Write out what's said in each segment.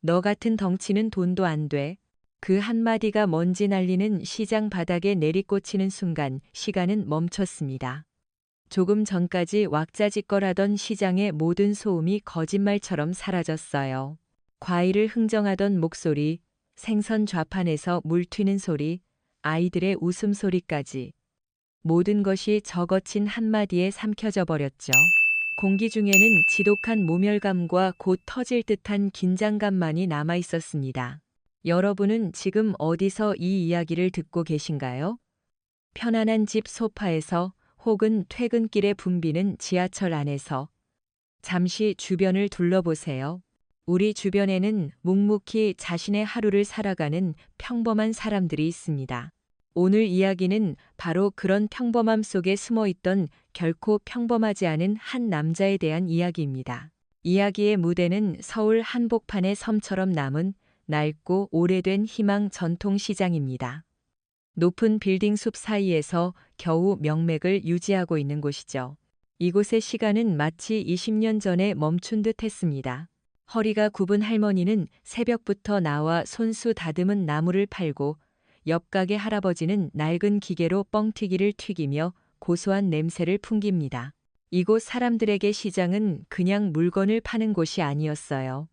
너 같은 덩치는 돈도 안 돼. 그 한마디가 먼지 날리는 시장 바닥에 내리꽂히는 순간 시간은 멈췄습니다. 조금 전까지 왁자지껄하던 시장의 모든 소음이 거짓말처럼 사라졌어요. 과일을 흥정하던 목소리, 생선 좌판에서 물 튀는 소리, 아이들의 웃음소리까지 모든 것이 저 거친 한마디에 삼켜져 버렸죠. 공기 중에는 지독한 모멸감과 곧 터질 듯한 긴장감만이 남아 있었습니다. 여러분은 지금 어디서 이 이야기를 듣고 계신가요? 편안한 집 소파에서 혹은 퇴근길에 붐비는 지하철 안에서 잠시 주변을 둘러보세요. 우리 주변에는 묵묵히 자신의 하루를 살아가는 평범한 사람들이 있습니다. 오늘 이야기는 바로 그런 평범함 속에 숨어 있던 결코 평범하지 않은 한 남자에 대한 이야기입니다. 이야기의 무대는 서울 한복판의 섬처럼 남은 낡고 오래된 희망 전통시장입니다. 높은 빌딩 숲 사이에서 겨우 명맥을 유지하고 있는 곳이죠. 이곳의 시간은 마치 20년 전에 멈춘 듯 했습니다. 허리가 굽은 할머니는 새벽부터 나와 손수 다듬은 나물을 팔고 옆 가게 할아버지는 낡은 기계로 뻥튀기를 튀기며 고소한 냄새를 풍깁니다. 이곳 사람들에게 시장은 그냥 물건을 파는 곳이 아니었어요.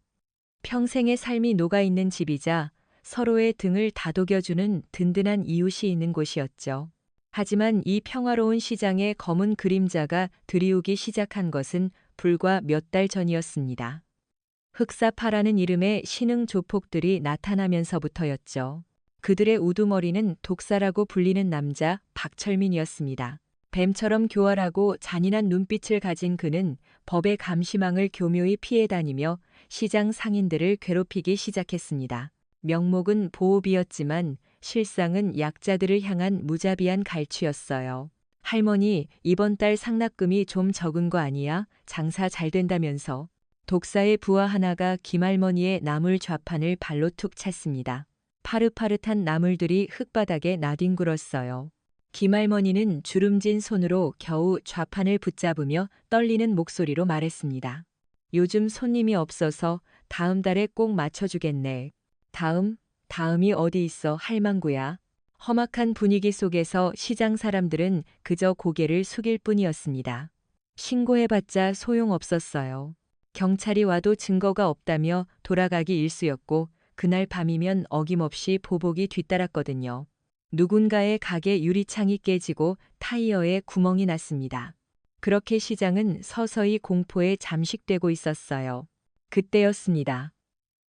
평생의 삶이 녹아있는 집이자 서로의 등을 다독여주는 든든한 이웃이 있는 곳이었죠. 하지만 이 평화로운 시장의 검은 그림자가 드리우기 시작한 것은 불과 몇 달 전이었습니다. 흑사파라는 이름의 신흥 조폭들이 나타나면서부터였죠. 그들의 우두머리는 독사라고 불리는 남자 박철민이었습니다. 뱀처럼 교활하고 잔인한 눈빛을 가진 그는 법의 감시망을 교묘히 피해 다니며 시장 상인들을 괴롭히기 시작했습니다. 명목은 보호비였지만 실상은 약자들을 향한 무자비한 갈취였어요. 할머니, 이번 달 상납금이 좀 적은 거 아니야? 장사 잘 된다면서. 독사의 부하 하나가 김할머니의 나물 좌판을 발로 툭 찼습니다. 파릇파릇한 나물들이 흙바닥에 나뒹굴었어요. 김할머니는 주름진 손으로 겨우 좌판을 붙잡으며 떨리는 목소리로 말했습니다. 요즘 손님이 없어서 다음 달에 꼭 맞춰주겠네. 다음이 어디 있어 할망구야. 험악한 분위기 속에서 시장 사람들은 그저 고개를 숙일 뿐이었습니다. 신고해봤자 소용없었어요. 경찰이 와도 증거가 없다며 돌아가기 일쑤였고 그날 밤이면 어김없이 보복이 뒤따랐거든요. 누군가의 가게 유리창이 깨지고 타이어에 구멍이 났습니다. 그렇게 시장은 서서히 공포에 잠식되고 있었어요. 그때였습니다.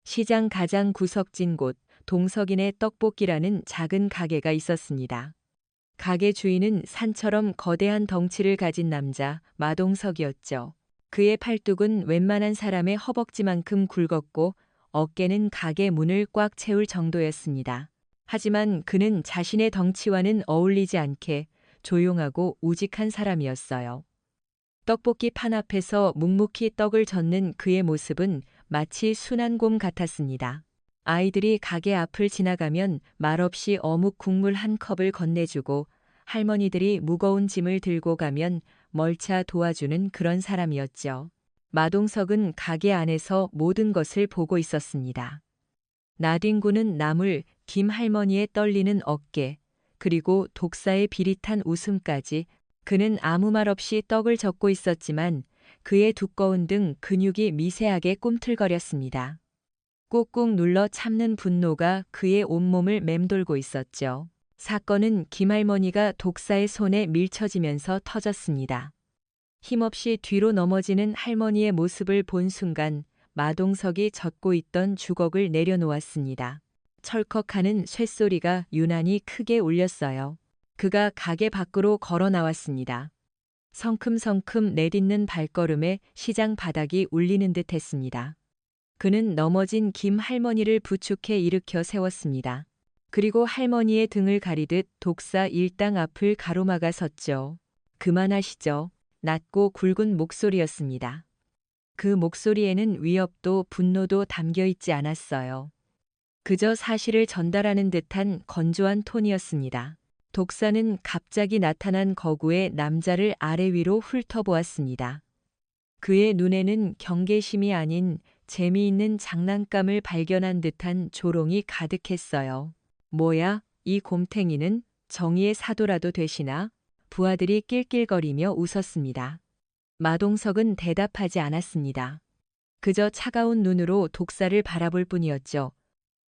시장 가장 구석진 곳 동석인의 떡볶이라는 작은 가게가 있었습니다. 가게 주인은 산처럼 거대한 덩치를 가진 남자 마동석이었죠. 그의 팔뚝은 웬만한 사람의 허벅지만큼 굵었고 어깨는 가게 문을 꽉 채울 정도였습니다. 하지만 그는 자신의 덩치와는 어울리지 않게 조용하고 우직한 사람이었어요. 떡볶이 판 앞에서 묵묵히 떡을 젓는 그의 모습은 마치 순한 곰 같았습니다. 아이들이 가게 앞을 지나가면 말없이 어묵 국물 한 컵을 건네주고 할머니들이 무거운 짐을 들고 가면 멀차 도와주는 그런 사람이었죠. 마동석은 가게 안에서 모든 것을 보고 있었습니다. 나뒹구는 나물, 김 할머니의 떨리는 어깨, 그리고 독사의 비릿한 웃음까지 그는 아무 말 없이 떡을 젓고 있었지만 그의 두꺼운 등 근육이 미세하게 꿈틀거렸습니다. 꾹꾹 눌러 참는 분노가 그의 온몸을 맴돌고 있었죠. 사건은 김할머니가 독사의 손에 밀쳐지면서 터졌습니다. 힘없이 뒤로 넘어지는 할머니의 모습을 본 순간 마동석이 젓고 있던 주걱을 내려놓았습니다. 철컥하는 쇳소리가 유난히 크게 울렸어요. 그가 가게 밖으로 걸어 나왔습니다. 성큼성큼 내딛는 발걸음에 시장 바닥이 울리는 듯 했습니다. 그는 넘어진 김 할머니를 부축해 일으켜 세웠습니다. 그리고 할머니의 등을 가리듯 독사 일당 앞을 가로막아 섰죠. 그만하시죠. 낮고 굵은 목소리였습니다. 그 목소리에는 위협도 분노도 담겨 있지 않았어요. 그저 사실을 전달하는 듯한 건조한 톤이었습니다. 독사는 갑자기 나타난 거구의 남자를 아래 위로 훑어보았습니다. 그의 눈에는 경계심이 아닌 재미있는 장난감을 발견한 듯한 조롱이 가득했어요. 뭐야, 이 곰탱이는 정의의 사도라도 되시나? 부하들이 낄낄거리며 웃었습니다. 마동석은 대답하지 않았습니다. 그저 차가운 눈으로 독사를 바라볼 뿐이었죠.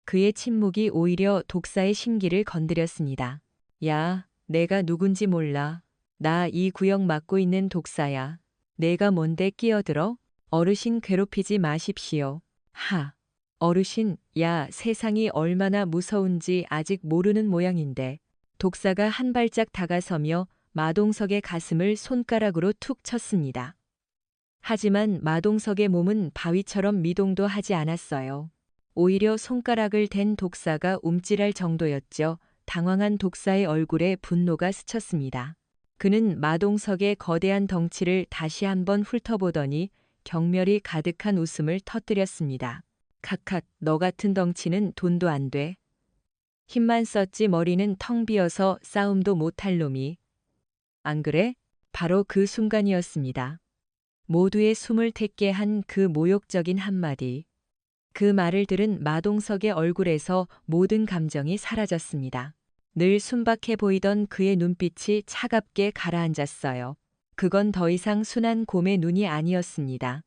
그의 침묵이 오히려 독사의 심기를 건드렸습니다. 야, 내가 누군지 몰라. 나 이 구역 맡고 있는 독사야. 내가 뭔데 끼어들어? 어르신 괴롭히지 마십시오. 하. 어르신, 야, 세상이 얼마나 무서운지 아직 모르는 모양인데. 독사가 한 발짝 다가서며 마동석의 가슴을 손가락으로 툭 쳤습니다. 하지만 마동석의 몸은 바위처럼 미동도 하지 않았어요. 오히려 손가락을 댄 독사가 움찔할 정도였죠. 당황한 독사의 얼굴에 분노가 스쳤습니다. 그는 마동석의 거대한 덩치를 다시 한번 훑어보더니 경멸이 가득한 웃음을 터뜨렸습니다. 카카, 너 같은 덩치는 돈도 안 돼. 힘만 썼지 머리는 텅 비어서 싸움도 못할 놈이. 안 그래? 바로 그 순간이었습니다. 모두의 숨을 텄게 한 그 모욕적인 한마디. 그 말을 들은 마동석의 얼굴에서 모든 감정이 사라졌습니다. 늘 순박해 보이던 그의 눈빛이 차갑게 가라앉았어요. 그건 더 이상 순한 곰의 눈이 아니었습니다.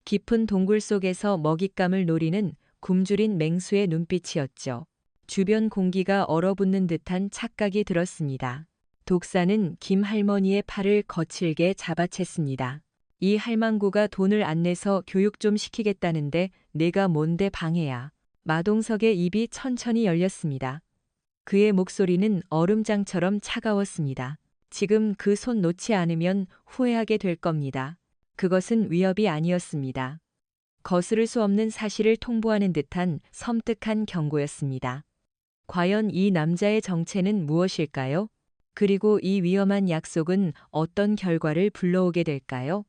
깊은 동굴 속에서 먹잇감을 노리는 굶주린 맹수의 눈빛이었죠. 주변 공기가 얼어붙는 듯한 착각이 들었습니다. 독사는 김 할머니의 팔을 거칠게 잡아챘습니다. 이 할망구가 돈을 안 내서 교육 좀 시키겠다는데 내가 뭔데 방해야. 마동석의 입이 천천히 열렸습니다. 그의 목소리는 얼음장처럼 차가웠습니다. 지금 그 손 놓지 않으면 후회하게 될 겁니다. 그것은 위협이 아니었습니다. 거스를 수 없는 사실을 통보하는 듯한 섬뜩한 경고였습니다. 과연 이 남자의 정체는 무엇일까요? 그리고 이 위험한 약속은 어떤 결과를 불러오게 될까요?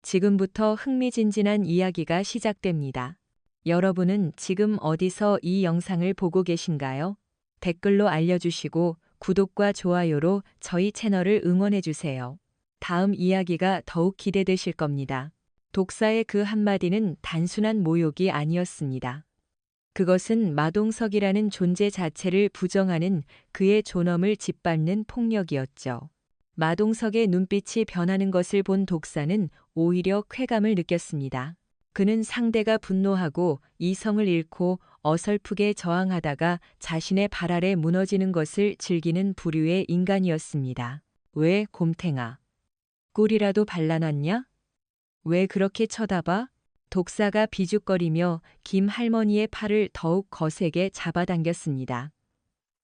지금부터 흥미진진한 이야기가 시작됩니다. 여러분은 지금 어디서 이 영상을 보고 계신가요? 댓글로 알려주시고 구독과 좋아요로 저희 채널을 응원해주세요. 다음 이야기가 더욱 기대되실 겁니다. 독사의 그 한마디는 단순한 모욕이 아니었습니다. 그것은 마동석이라는 존재 자체를 부정하는 그의 존엄을 짓밟는 폭력이었죠. 마동석의 눈빛이 변하는 것을 본 독사는 오히려 쾌감을 느꼈습니다. 그는 상대가 분노하고 이성을 잃고 어설프게 저항하다가 자신의 발 아래 무너지는 것을 즐기는 부류의 인간이었습니다. 왜, 곰탱아? 꿀이라도 발라놨냐? 왜 그렇게 쳐다봐? 독사가 비죽거리며 김 할머니의 팔을 더욱 거세게 잡아당겼습니다.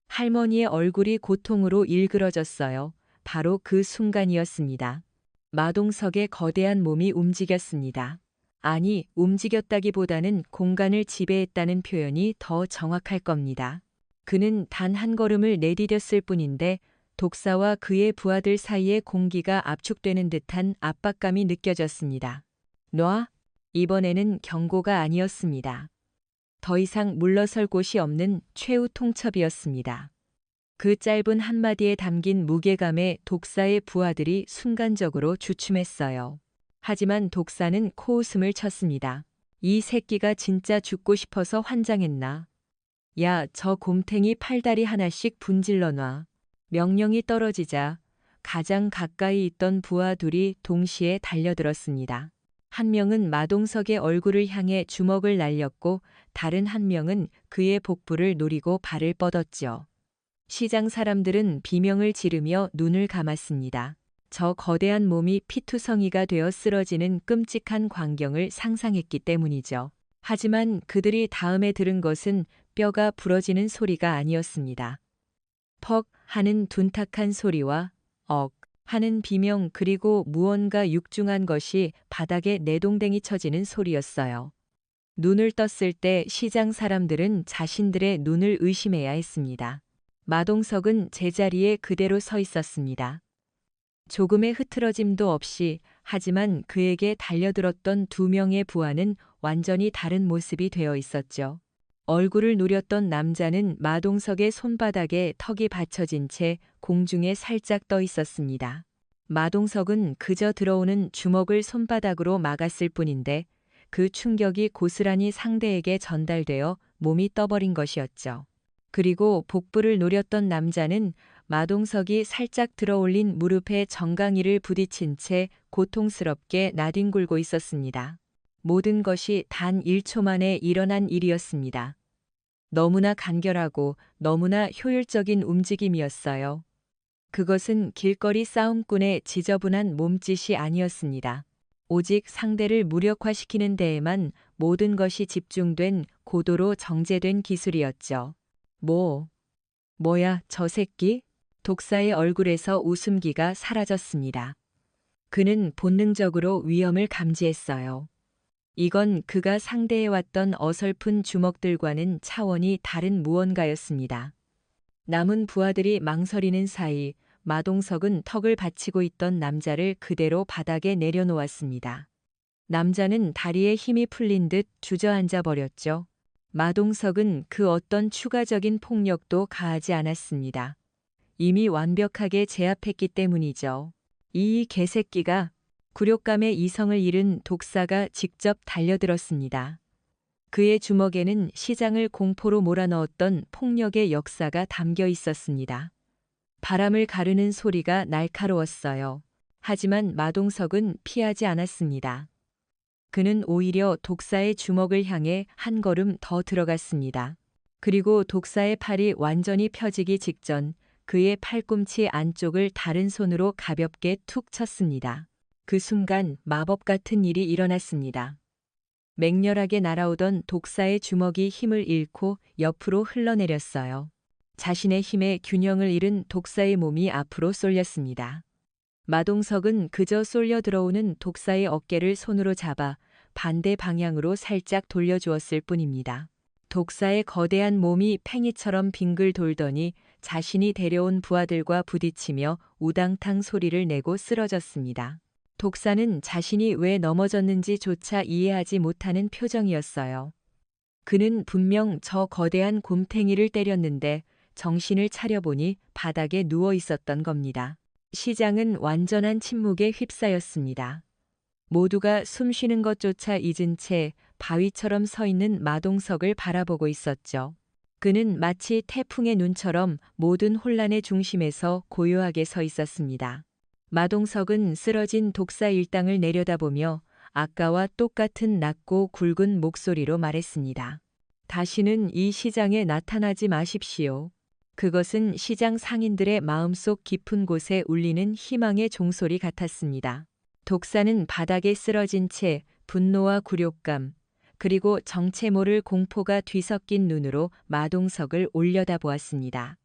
할머니의 얼굴이 고통으로 일그러졌어요. 바로 그 순간이었습니다. 마동석의 거대한 몸이 움직였습니다. 아니, 움직였다기보다는 공간을 지배했다는 표현이 더 정확할 겁니다. 그는 단 한 걸음을 내디뎠을 뿐인데 독사와 그의 부하들 사이의 공기가 압축되는 듯한 압박감이 느껴졌습니다. 놔! 이번에는 경고가 아니었습니다. 더 이상 물러설 곳이 없는 최후 통첩이었습니다. 그 짧은 한마디에 담긴 무게감에 독사의 부하들이 순간적으로 주춤했어요. 하지만 독사는 코웃음을 쳤습니다. 이 새끼가 진짜 죽고 싶어서 환장했나? 야, 저 곰탱이 팔다리 하나씩 분질러 놔. 명령이 떨어지자 가장 가까이 있던 부하 둘이 동시에 달려들었습니다. 한 명은 마동석의 얼굴을 향해 주먹을 날렸고 다른 한 명은 그의 복부를 노리고 발을 뻗었죠. 시장 사람들은 비명을 지르며 눈을 감았습니다. 저 거대한 몸이 피투성이가 되어 쓰러지는 끔찍한 광경을 상상했기 때문이죠. 하지만 그들이 다음에 들은 것은 뼈가 부러지는 소리가 아니었습니다. 퍽 하는 둔탁한 소리와 억 하는 비명 그리고 무언가 육중한 것이 바닥에 내동댕이 쳐지는 소리였어요. 눈을 떴을 때 시장 사람들은 자신들의 눈을 의심해야 했습니다. 마동석은 제자리에 그대로 서 있었습니다. 조금의 흐트러짐도 없이 하지만 그에게 달려들었던 두 명의 부하는 완전히 다른 모습이 되어 있었죠. 얼굴을 누렸던 남자는 마동석의 손바닥에 턱이 받쳐진 채 공중에 살짝 떠 있었습니다. 마동석은 그저 들어오는 주먹을 손바닥으로 막았을 뿐인데 그 충격이 고스란히 상대에게 전달되어 몸이 떠버린 것이었죠. 그리고 복부를 노렸던 남자는 마동석이 살짝 들어올린 무릎에 정강이를 부딪힌 채 고통스럽게 나뒹굴고 있었습니다. 모든 것이 단 1초 만에 일어난 일이었습니다. 너무나 간결하고 너무나 효율적인 움직임이었어요. 그것은 길거리 싸움꾼의 지저분한 몸짓이 아니었습니다. 오직 상대를 무력화시키는 데에만 모든 것이 집중된 고도로 정제된 기술이었죠. 뭐야, 저 새끼? 독사의 얼굴에서 웃음기가 사라졌습니다. 그는 본능적으로 위험을 감지했어요. 이건 그가 상대해왔던 어설픈 주먹들과는 차원이 다른 무언가였습니다. 남은 부하들이 망설이는 사이 마동석은 턱을 받치고 있던 남자를 그대로 바닥에 내려놓았습니다. 남자는 다리에 힘이 풀린 듯 주저앉아 버렸죠. 마동석은 그 어떤 추가적인 폭력도 가하지 않았습니다. 이미 완벽하게 제압했기 때문이죠. 이 개새끼가. 굴욕감에 이성을 잃은 독사가 직접 달려들었습니다. 그의 주먹에는 시장을 공포로 몰아넣었던 폭력의 역사가 담겨 있었습니다. 바람을 가르는 소리가 날카로웠어요. 하지만 마동석은 피하지 않았습니다. 그는 오히려 독사의 주먹을 향해 한 걸음 더 들어갔습니다. 그리고 독사의 팔이 완전히 펴지기 직전 그의 팔꿈치 안쪽을 다른 손으로 가볍게 툭 쳤습니다. 그 순간 마법 같은 일이 일어났습니다. 맹렬하게 날아오던 독사의 주먹이 힘을 잃고 옆으로 흘러내렸어요. 자신의 힘에 균형을 잃은 독사의 몸이 앞으로 쏠렸습니다. 마동석은 그저 쏠려 들어오는 독사의 어깨를 손으로 잡아 반대 방향으로 살짝 돌려주었을 뿐입니다. 독사의 거대한 몸이 팽이처럼 빙글 돌더니 자신이 데려온 부하들과 부딪히며 우당탕 소리를 내고 쓰러졌습니다. 독사는 자신이 왜 넘어졌는지조차 이해하지 못하는 표정이었어요. 그는 분명 저 거대한 곰탱이를 때렸는데 정신을 차려보니 바닥에 누워 있었던 겁니다. 시장은 완전한 침묵에 휩싸였습니다. 모두가 숨 쉬는 것조차 잊은 채 바위처럼 서 있는 마동석을 바라보고 있었죠. 그는 마치 태풍의 눈처럼 모든 혼란의 중심에서 고요하게 서 있었습니다. 마동석은 쓰러진 독사 일당을 내려다보며 아까와 똑같은 낮고 굵은 목소리로 말했습니다. 다시는 이 시장에 나타나지 마십시오. 그것은 시장 상인들의 마음속 깊은 곳에 울리는 희망의 종소리 같았습니다. 독사는 바닥에 쓰러진 채 분노와 굴욕감, 그리고 정체 모를 공포가 뒤섞인 눈으로 마동석을 올려다보았습니다.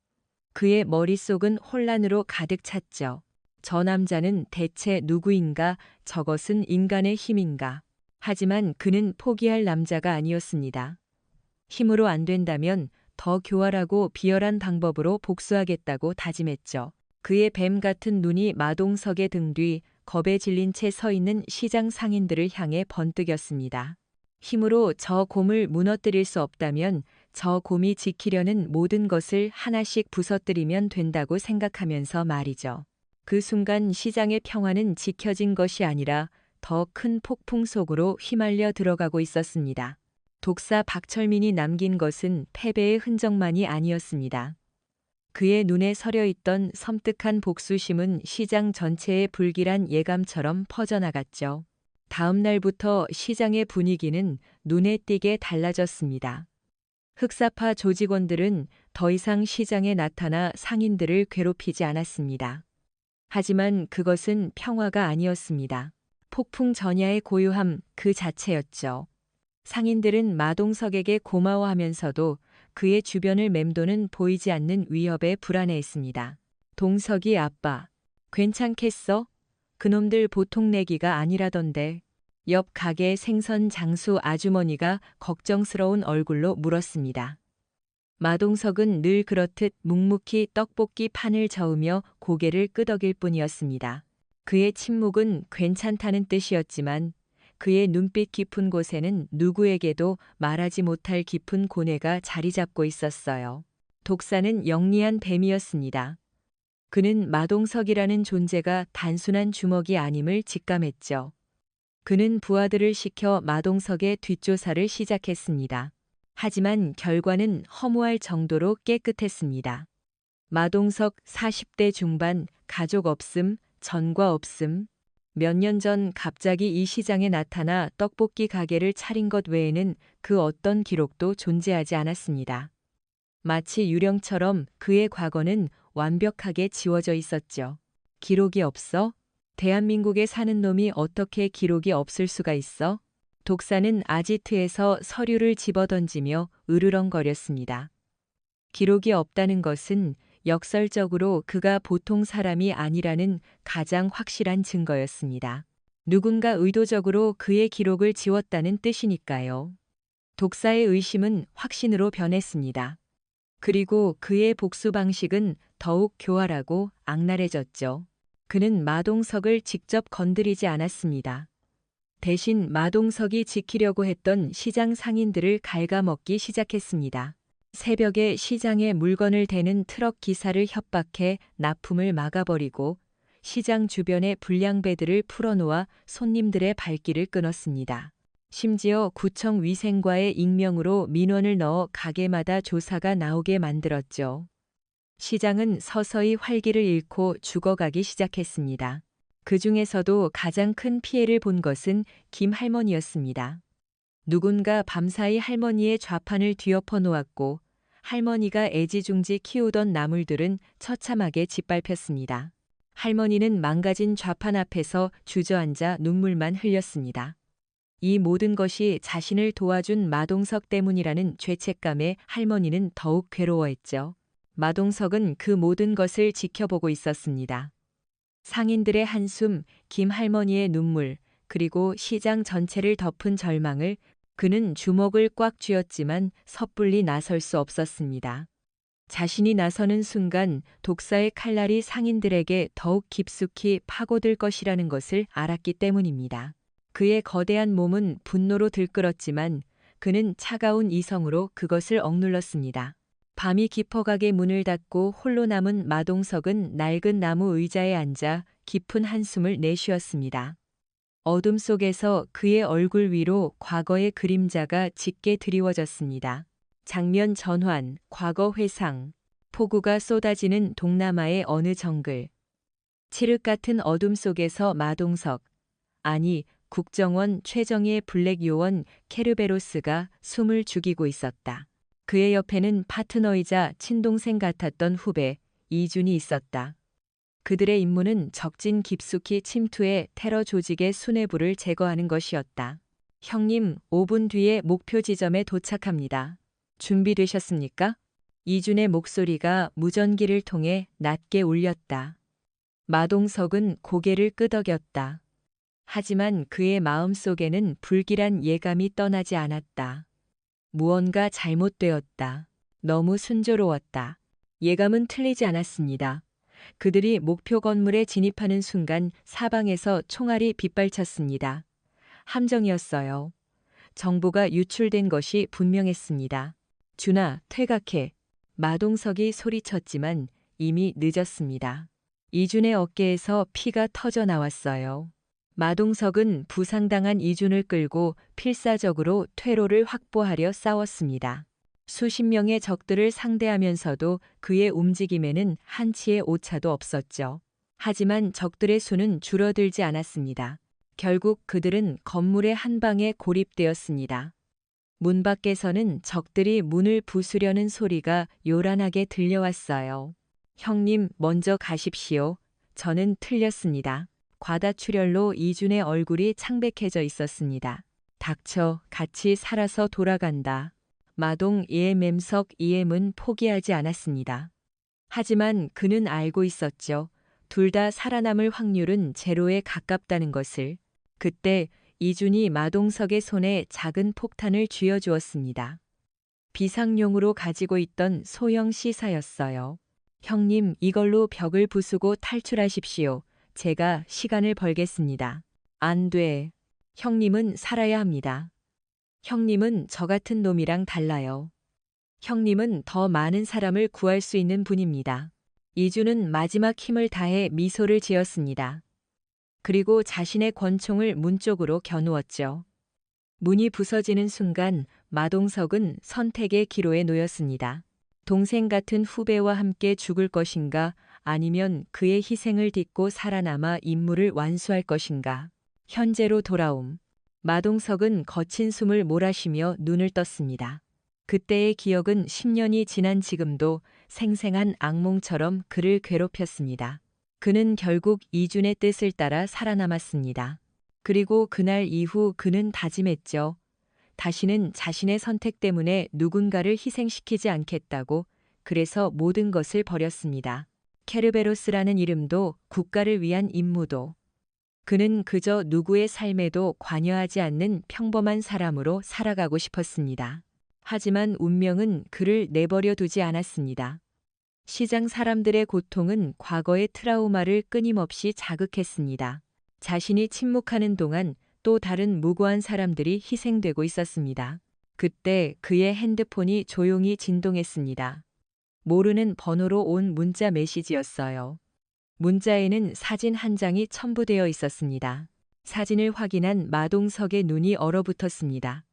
그의 머릿속은 혼란으로 가득 찼죠. 저 남자는 대체 누구인가? 저것은 인간의 힘인가? 하지만 그는 포기할 남자가 아니었습니다. 힘으로 안 된다면 더 교활하고 비열한 방법으로 복수하겠다고 다짐했죠. 그의 뱀 같은 눈이 마동석의 등 뒤 겁에 질린 채 서 있는 시장 상인들을 향해 번뜩였습니다. 힘으로 저 곰을 무너뜨릴 수 없다면 저 곰이 지키려는 모든 것을 하나씩 부서뜨리면 된다고 생각하면서 말이죠. 그 순간 시장의 평화는 지켜진 것이 아니라 더 큰 폭풍 속으로 휘말려 들어가고 있었습니다. 독사 박철민이 남긴 것은 패배의 흔적만이 아니었습니다. 그의 눈에 서려 있던 섬뜩한 복수심은 시장 전체에 불길한 예감처럼 퍼져나갔죠. 다음 날부터 시장의 분위기는 눈에 띄게 달라졌습니다. 흑사파 조직원들은 더 이상 시장에 나타나 상인들을 괴롭히지 않았습니다. 하지만 그것은 평화가 아니었습니다. 폭풍 전야의 고요함 그 자체였죠. 상인들은 마동석에게 고마워하면서도 그의 주변을 맴도는 보이지 않는 위협에 불안해했습니다. 동석이 아빠, 괜찮겠어? 그놈들 보통 내기가 아니라던데. 옆 가게 생선 장수 아주머니가 걱정스러운 얼굴로 물었습니다. 마동석은 늘 그렇듯 묵묵히 떡볶이 판을 저으며 고개를 끄덕일 뿐이었습니다. 그의 침묵은 괜찮다는 뜻이었지만 그의 눈빛 깊은 곳에는 누구에게도 말하지 못할 깊은 고뇌가 자리 잡고 있었어요. 독사는 영리한 뱀이었습니다. 그는 마동석이라는 존재가 단순한 주먹이 아님을 직감했죠. 그는 부하들을 시켜 마동석의 뒷조사를 시작했습니다. 하지만 결과는 허무할 정도로 깨끗했습니다. 마동석 40대 중반, 가족 없음, 전과 없음. 몇 년 전 갑자기 이 시장에 나타나 떡볶이 가게를 차린 것 외에는 그 어떤 기록도 존재하지 않았습니다. 마치 유령처럼 그의 과거는 완벽하게 지워져 있었죠. 기록이 없어? 대한민국에 사는 놈이 어떻게 기록이 없을 수가 있어? 독사는 아지트에서 서류를 집어던지며 으르렁거렸습니다. 기록이 없다는 것은 역설적으로 그가 보통 사람이 아니라는 가장 확실한 증거였습니다. 누군가 의도적으로 그의 기록을 지웠다는 뜻이니까요. 독사의 의심은 확신으로 변했습니다. 그리고 그의 복수 방식은 더욱 교활하고 악랄해졌죠. 그는 마동석을 직접 건드리지 않았습니다. 대신 마동석이 지키려고 했던 시장 상인들을 갉아먹기 시작했습니다. 새벽에 시장에 물건을 대는 트럭 기사를 협박해 납품을 막아버리고 시장 주변의 불량배들을 풀어놓아 손님들의 발길을 끊었습니다. 심지어 구청 위생과의 익명으로 민원을 넣어 가게마다 조사가 나오게 만들었죠. 시장은 서서히 활기를 잃고 죽어가기 시작했습니다. 그 중에서도 가장 큰 피해를 본 것은 김 할머니였습니다. 누군가 밤사이 할머니의 좌판을 뒤엎어 놓았고 할머니가 애지중지 키우던 나물들은 처참하게 짓밟혔습니다. 할머니는 망가진 좌판 앞에서 주저앉아 눈물만 흘렸습니다. 이 모든 것이 자신을 도와준 마동석 때문이라는 죄책감에 할머니는 더욱 괴로워했죠. 마동석은 그 모든 것을 지켜보고 있었습니다. 상인들의 한숨, 김 할머니의 눈물, 그리고 시장 전체를 덮은 절망을 그는 주먹을 꽉 쥐었지만 섣불리 나설 수 없었습니다. 자신이 나서는 순간 독사의 칼날이 상인들에게 더욱 깊숙이 파고들 것이라는 것을 알았기 때문입니다. 그의 거대한 몸은 분노로 들끓었지만 그는 차가운 이성으로 그것을 억눌렀습니다. 밤이 깊어가게 문을 닫고 홀로 남은 마동석은 낡은 나무 의자에 앉아 깊은 한숨을 내쉬었습니다. 어둠 속에서 그의 얼굴 위로 과거의 그림자가 짙게 드리워졌습니다. 장면 전환, 과거 회상, 폭우가 쏟아지는 동남아의 어느 정글. 칠흑 같은 어둠 속에서 마동석, 아니 국정원 최정예 블랙 요원 케르베로스가 숨을 죽이고 있었다. 그의 옆에는 파트너이자 친동생 같았던 후배 이준이 있었다. 그들의 임무는 적진 깊숙이 침투해 테러 조직의 수뇌부를 제거하는 것이었다. 형님, 5분 뒤에 목표 지점에 도착합니다. 준비되셨습니까? 이준의 목소리가 무전기를 통해 낮게 울렸다. 마동석은 고개를 끄덕였다. 하지만 그의 마음속에는 불길한 예감이 떠나지 않았다. 무언가 잘못되었다. 너무 순조로웠다. 예감은 틀리지 않았습니다. 그들이 목표 건물에 진입하는 순간 사방에서 총알이 빗발쳤습니다. 함정이었어요. 정보가 유출된 것이 분명했습니다. 준아, 퇴각해. 마동석이 소리쳤지만 이미 늦었습니다. 이준의 어깨에서 피가 터져 나왔어요. 마동석은 부상당한 이준을 끌고 필사적으로 퇴로를 확보하려 싸웠습니다. 수십 명의 적들을 상대하면서도 그의 움직임에는 한치의 오차도 없었죠. 하지만 적들의 수는 줄어들지 않았습니다. 결국 그들은 건물의 한 방에 고립되었습니다. 문 밖에서는 적들이 문을 부수려는 소리가 요란하게 들려왔어요. 형님, 먼저 가십시오. 저는 틀렸습니다. 과다출혈로 이준의 얼굴이 창백해져 있었습니다. 닥쳐, 같이 살아서 돌아간다. 마동 예맴석 이엠은 포기하지 않았습니다. 하지만 그는 알고 있었죠. 둘 다 살아남을 확률은 제로에 가깝다는 것을. 그때 이준이 마동석의 손에 작은 폭탄을 쥐어주었습니다. 비상용으로 가지고 있던 소형 시사였어요. 형님, 이걸로 벽을 부수고 탈출하십시오. 제가 시간을 벌겠습니다. 안 돼. 형님은 살아야 합니다. 형님은 저 같은 놈이랑 달라요. 형님은 더 많은 사람을 구할 수 있는 분입니다. 이준은 마지막 힘을 다해 미소를 지었습니다. 그리고 자신의 권총을 문 쪽으로 겨누었죠. 문이 부서지는 순간 마동석은 선택의 기로에 놓였습니다. 동생 같은 후배와 함께 죽을 것인가, 아니면 그의 희생을 딛고 살아남아 임무를 완수할 것인가. 현재로 돌아옴. 마동석은 거친 숨을 몰아쉬며 눈을 떴습니다. 그때의 기억은 10년이 지난 지금도 생생한 악몽처럼 그를 괴롭혔습니다. 그는 결국 이준의 뜻을 따라 살아남았습니다. 그리고 그날 이후 그는 다짐했죠. 다시는 자신의 선택 때문에 누군가를 희생시키지 않겠다고. 그래서 모든 것을 버렸습니다. 케르베로스라는 이름도, 국가를 위한 임무도. 그는 그저 누구의 삶에도 관여하지 않는 평범한 사람으로 살아가고 싶었습니다. 하지만 운명은 그를 내버려 두지 않았습니다. 시장 사람들의 고통은 과거의 트라우마를 끊임없이 자극했습니다. 자신이 침묵하는 동안 또 다른 무고한 사람들이 희생되고 있었습니다. 그때 그의 핸드폰이 조용히 진동했습니다. 모르는 번호로 온 문자 메시지였어요. 문자에는 사진 한 장이 첨부되어 있었습니다. 사진을 확인한 마동석의 눈이 얼어붙었습니다.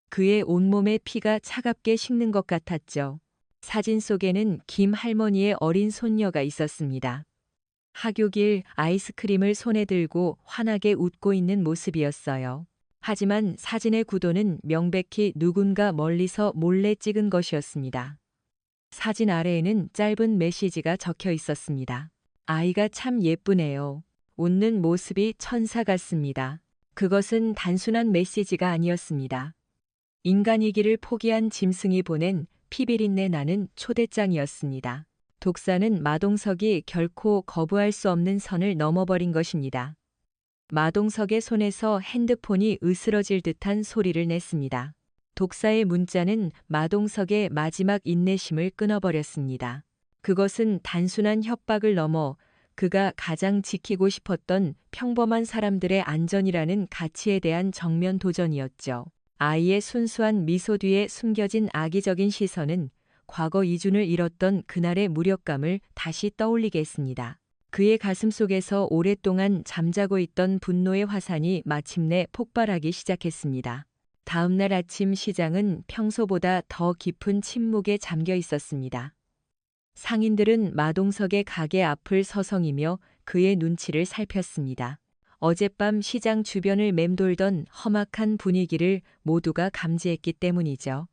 그의 온몸에 피가 차갑게 식는 것 같았죠. 사진 속에는 김 할머니의 어린 손녀가 있었습니다. 하교길 아이스크림을 손에 들고 환하게 웃고 있는 모습이었어요. 하지만 사진의 구도는 명백히 누군가 멀리서 몰래 찍은 것이었습니다. 사진 아래에는 짧은 메시지가 적혀 있었습니다. 아이가 참 예쁘네요. 웃는 모습이 천사 같습니다. 그것은 단순한 메시지가 아니었습니다. 인간이기를 포기한 짐승이 보낸 피비린내 나는 초대장이었습니다. 독사는 마동석이 결코 거부할 수 없는 선을 넘어버린 것입니다. 마동석의 손에서 핸드폰이 으스러질 듯한 소리를 냈습니다. 독사의 문자는 마동석의 마지막 인내심을 끊어버렸습니다. 그것은 단순한 협박을 넘어 그가 가장 지키고 싶었던 평범한 사람들의 안전이라는 가치에 대한 정면 도전이었죠. 아이의 순수한 미소 뒤에 숨겨진 악의적인 시선은 과거 이준을 잃었던 그날의 무력감을 다시 떠올리게 했습니다. 그의 가슴 속에서 오랫동안 잠자고 있던 분노의 화산이 마침내 폭발하기 시작했습니다. 다음 날 아침 시장은 평소보다 더 깊은 침묵에 잠겨 있었습니다. 상인들은 마동석의 가게 앞을 서성이며 그의 눈치를 살폈습니다. 어젯밤 시장 주변을 맴돌던 험악한 분위기를 모두가 감지했기 때문이죠.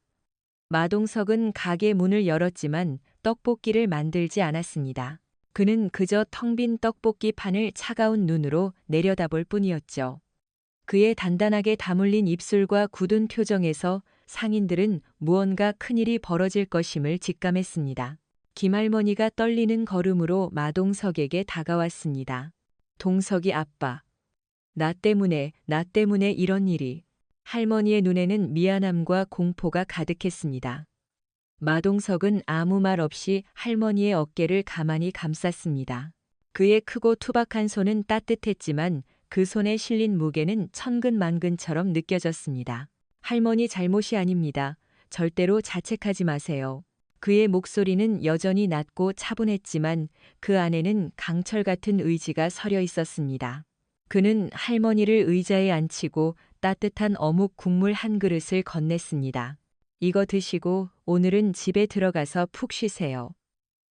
마동석은 가게 문을 열었지만 떡볶이를 만들지 않았습니다. 그는 그저 텅 빈 떡볶이 판을 차가운 눈으로 내려다볼 뿐이었죠. 그의 단단하게 다물린 입술과 굳은 표정에서 상인들은 무언가 큰일이 벌어질 것임을 직감했습니다. 김할머니가 떨리는 걸음으로 마동석에게 다가왔습니다. 동석이 아빠. 나 때문에 이런 일이. 할머니의 눈에는 미안함과 공포가 가득했습니다. 마동석은 아무 말 없이 할머니의 어깨를 가만히 감쌌습니다. 그의 크고 투박한 손은 따뜻했지만 그 손에 실린 무게는 천근만근처럼 느껴졌습니다. 할머니 잘못이 아닙니다. 절대로 자책하지 마세요. 그의 목소리는 여전히 낮고 차분했지만 그 안에는 강철 같은 의지가 서려 있었습니다. 그는 할머니를 의자에 앉히고 따뜻한 어묵 국물 한 그릇을 건넸습니다. 이거 드시고 오늘은 집에 들어가서 푹 쉬세요.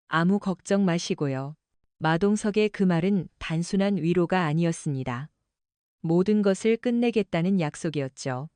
아무 걱정 마시고요. 마동석의 그 말은 단순한 위로가 아니었습니다. 모든 것을 끝내겠다는 약속이었죠.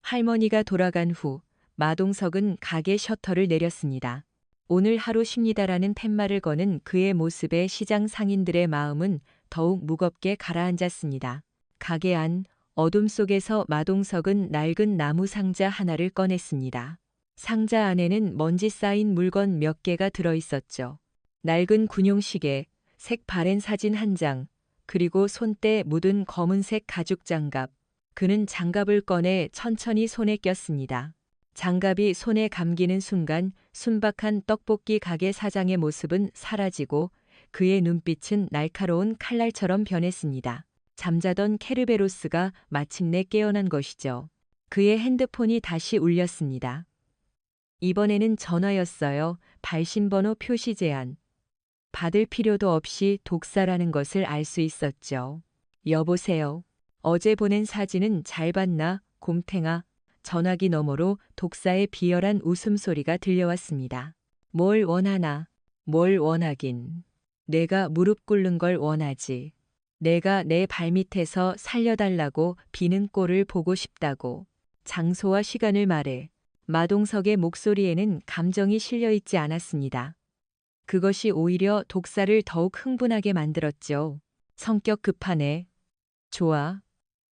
할머니가 돌아간 후 마동석은 가게 셔터를 내렸습니다. 오늘 하루 쉽니다라는 팻말을 거는 그의 모습에 시장 상인들의 마음은 더욱 무겁게 가라앉았습니다. 가게 안 어둠 속에서 마동석은 낡은 나무 상자 하나를 꺼냈습니다. 상자 안에는 먼지 쌓인 물건 몇 개가 들어 있었죠. 낡은 군용시계, 색 바랜 사진 한 장, 그리고 손때 묻은 검은색 가죽 장갑. 그는 장갑을 꺼내 천천히 손에 꼈습니다. 장갑이 손에 감기는 순간 순박한 떡볶이 가게 사장의 모습은 사라지고 그의 눈빛은 날카로운 칼날처럼 변했습니다. 잠자던 케르베로스가 마침내 깨어난 것이죠. 그의 핸드폰이 다시 울렸습니다. 이번에는 전화였어요. 발신번호 표시 제한. 받을 필요도 없이 독사라는 것을 알 수 있었죠. 여보세요. 어제 보낸 사진은 잘 봤나, 곰탱아? 전화기 너머로 독사의 비열한 웃음소리가 들려왔습니다. 뭘 원하나? 뭘 원하긴. 내가 무릎 꿇는 걸 원하지. 내가 내 발밑에서 살려달라고 비는 꼴을 보고 싶다고. 장소와 시간을 말해. 마동석의 목소리에는 감정이 실려 있지 않았습니다. 그것이 오히려 독사를 더욱 흥분하게 만들었죠. 성격 급하네. 좋아.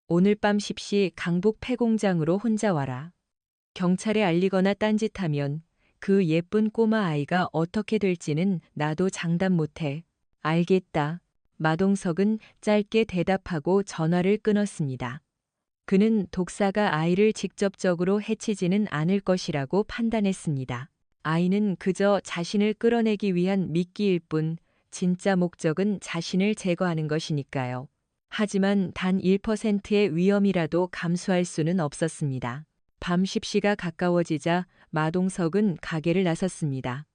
오늘 밤 10시 강북 폐공장으로 혼자 와라. 경찰에 알리거나 딴짓하면 그 예쁜 꼬마 아이가 어떻게 될지는 나도 장담 못해. 알겠다. 마동석은 짧게 대답하고 전화를 끊었습니다. 그는 독사가 아이를 직접적으로 해치지는 않을 것이라고 판단했습니다. 아이는 그저 자신을 끌어내기 위한 미끼일 뿐 진짜 목적은 자신을 제거하는 것이니까요. 하지만 단 1%의 위험이라도 감수할 수는 없었습니다. 밤 10시가 가까워지자 마동석은 가게를 나섰습니다.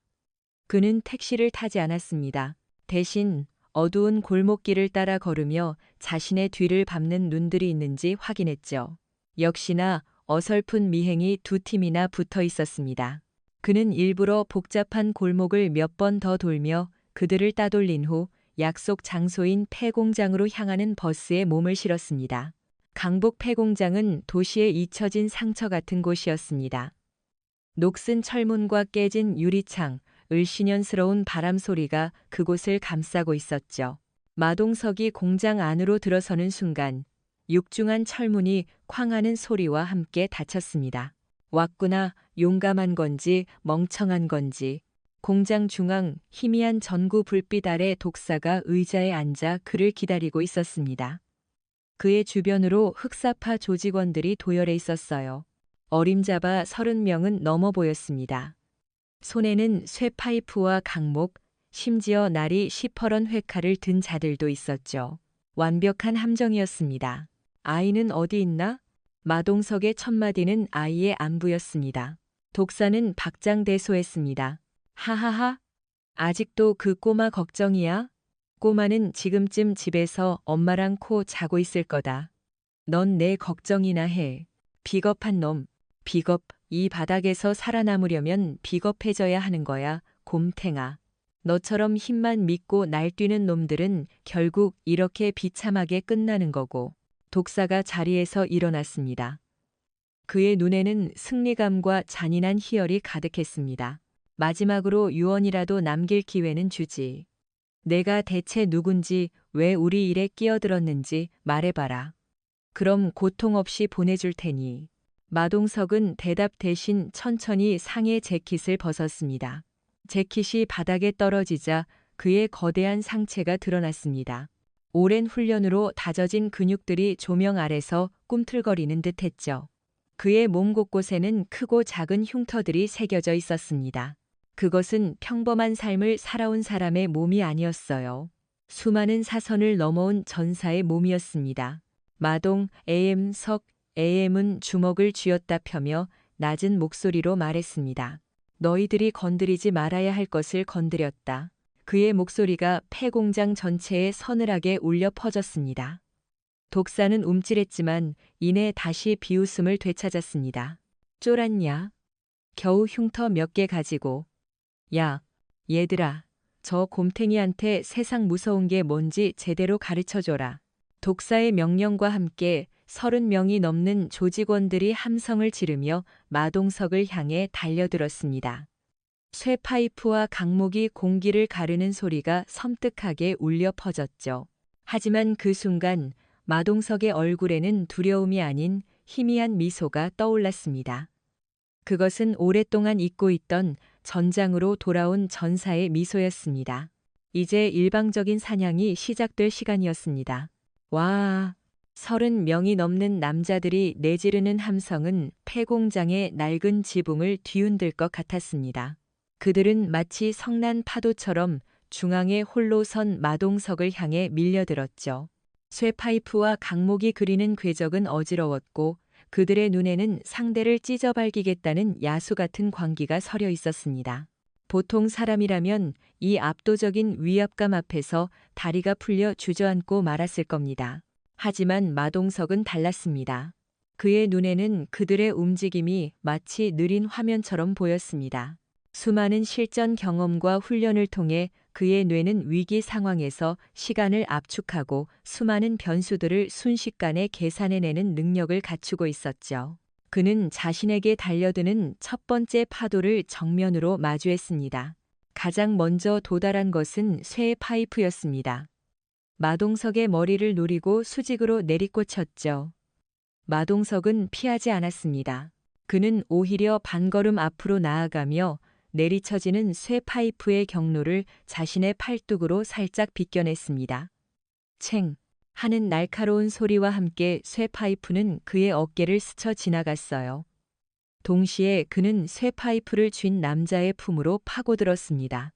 그는 택시를 타지 않았습니다. 대신 어두운 골목길을 따라 걸으며 자신의 뒤를 밟는 눈들이 있는지 확인했죠. 역시나 어설픈 미행이 두 팀이나 붙어 있었습니다. 그는 일부러 복잡한 골목을 몇 번 더 돌며 그들을 따돌린 후 약속 장소인 폐공장으로 향하는 버스에 몸을 실었습니다. 강북 폐공장은 도시에 잊혀진 상처 같은 곳이었습니다. 녹슨 철문과 깨진 유리창, 을씨년스러운 바람 소리가 그곳을 감싸고 있었죠. 마동석이 공장 안으로 들어서는 순간 육중한 철문이 쾅하는 소리와 함께 닫혔습니다. 왔구나. 용감한 건지 멍청한 건지. 공장 중앙 희미한 전구 불빛 아래 독사가 의자에 앉아 그를 기다리고 있었습니다. 그의 주변으로 흑사파 조직원들이 도열해 있었어요. 어림잡아 30명은 넘어 보였습니다. 손에는 쇠파이프와 강목, 심지어 날이 시퍼런 회칼을 든 자들도 있었죠. 완벽한 함정이었습니다. 아이는 어디 있나? 마동석의 첫마디는 아이의 안부였습니다. 독사는 박장대소했습니다. 하하하. 아직도 그 꼬마 걱정이야? 꼬마는 지금쯤 집에서 엄마랑 코 자고 있을 거다. 넌 내 걱정이나 해. 비겁한 놈. 비겁. 이 바닥에서 살아남으려면 비겁해져야 하는 거야, 곰탱아. 너처럼 힘만 믿고 날뛰는 놈들은 결국 이렇게 비참하게 끝나는 거고. 독사가 자리에서 일어났습니다. 그의 눈에는 승리감과 잔인한 희열이 가득했습니다. 마지막으로 유언이라도 남길 기회는 주지. 내가 대체 누군지, 왜 우리 일에 끼어들었는지 말해봐라. 그럼 고통 없이 보내줄 테니. 마동석은 대답 대신 천천히 상의 재킷을 벗었습니다. 재킷이 바닥에 떨어지자 그의 거대한 상체가 드러났습니다. 오랜 훈련으로 다져진 근육들이 조명 아래서 꿈틀거리는 듯했죠. 그의 몸 곳곳에는 크고 작은 흉터들이 새겨져 있었습니다. 그것은 평범한 삶을 살아온 사람의 몸이 아니었어요. 수많은 사선을 넘어온 전사의 몸이었습니다. 마동, AM석, AM은 주먹을 쥐었다 펴며 낮은 목소리로 말했습니다. 너희들이 건드리지 말아야 할 것을 건드렸다. 그의 목소리가 폐공장 전체에 서늘하게 울려 퍼졌습니다. 독사는 움찔했지만 이내 다시 비웃음을 되찾았습니다. 쫄았냐? 겨우 흉터 몇 개 가지고. 야, 얘들아, 저 곰탱이한테 세상 무서운 게 뭔지 제대로 가르쳐줘라. 독사의 명령과 함께 30명이 넘는 조직원들이 함성을 지르며 마동석을 향해 달려들었습니다. 쇠파이프와 강목이 공기를 가르는 소리가 섬뜩하게 울려 퍼졌죠. 하지만 그 순간 마동석의 얼굴에는 두려움이 아닌 희미한 미소가 떠올랐습니다. 그것은 오랫동안 잊고 있던 전장으로 돌아온 전사의 미소였습니다. 이제 일방적인 사냥이 시작될 시간이었습니다. 와, 30명이 넘는 남자들이 내지르는 함성은 폐공장의 낡은 지붕을 뒤흔들 것 같았습니다. 그들은 마치 성난 파도처럼 중앙에 홀로 선 마동석을 향해 밀려들었죠. 쇠파이프와 강목이 그리는 궤적은 어지러웠고 그들의 눈에는 상대를 찢어발기겠다는 야수 같은 광기가 서려 있었습니다. 보통 사람이라면 이 압도적인 위압감 앞에서 다리가 풀려 주저앉고 말았을 겁니다. 하지만 마동석은 달랐습니다. 그의 눈에는 그들의 움직임이 마치 느린 화면처럼 보였습니다. 수많은 실전 경험과 훈련을 통해 그의 뇌는 위기 상황에서 시간을 압축하고 수많은 변수들을 순식간에 계산해내는 능력을 갖추고 있었죠. 그는 자신에게 달려드는 첫 번째 파도를 정면으로 마주했습니다. 가장 먼저 도달한 것은 쇠 파이프였습니다. 마동석의 머리를 노리고 수직으로 내리꽂혔죠. 마동석은 피하지 않았습니다. 그는 오히려 반걸음 앞으로 나아가며 내리쳐지는 쇠 파이프의 경로를 자신의 팔뚝으로 살짝 비껴냈습니다. 챙! 하는 날카로운 소리와 함께 쇠 파이프는 그의 어깨를 스쳐 지나갔어요. 동시에 그는 쇠 파이프를 쥔 남자의 품으로 파고들었습니다.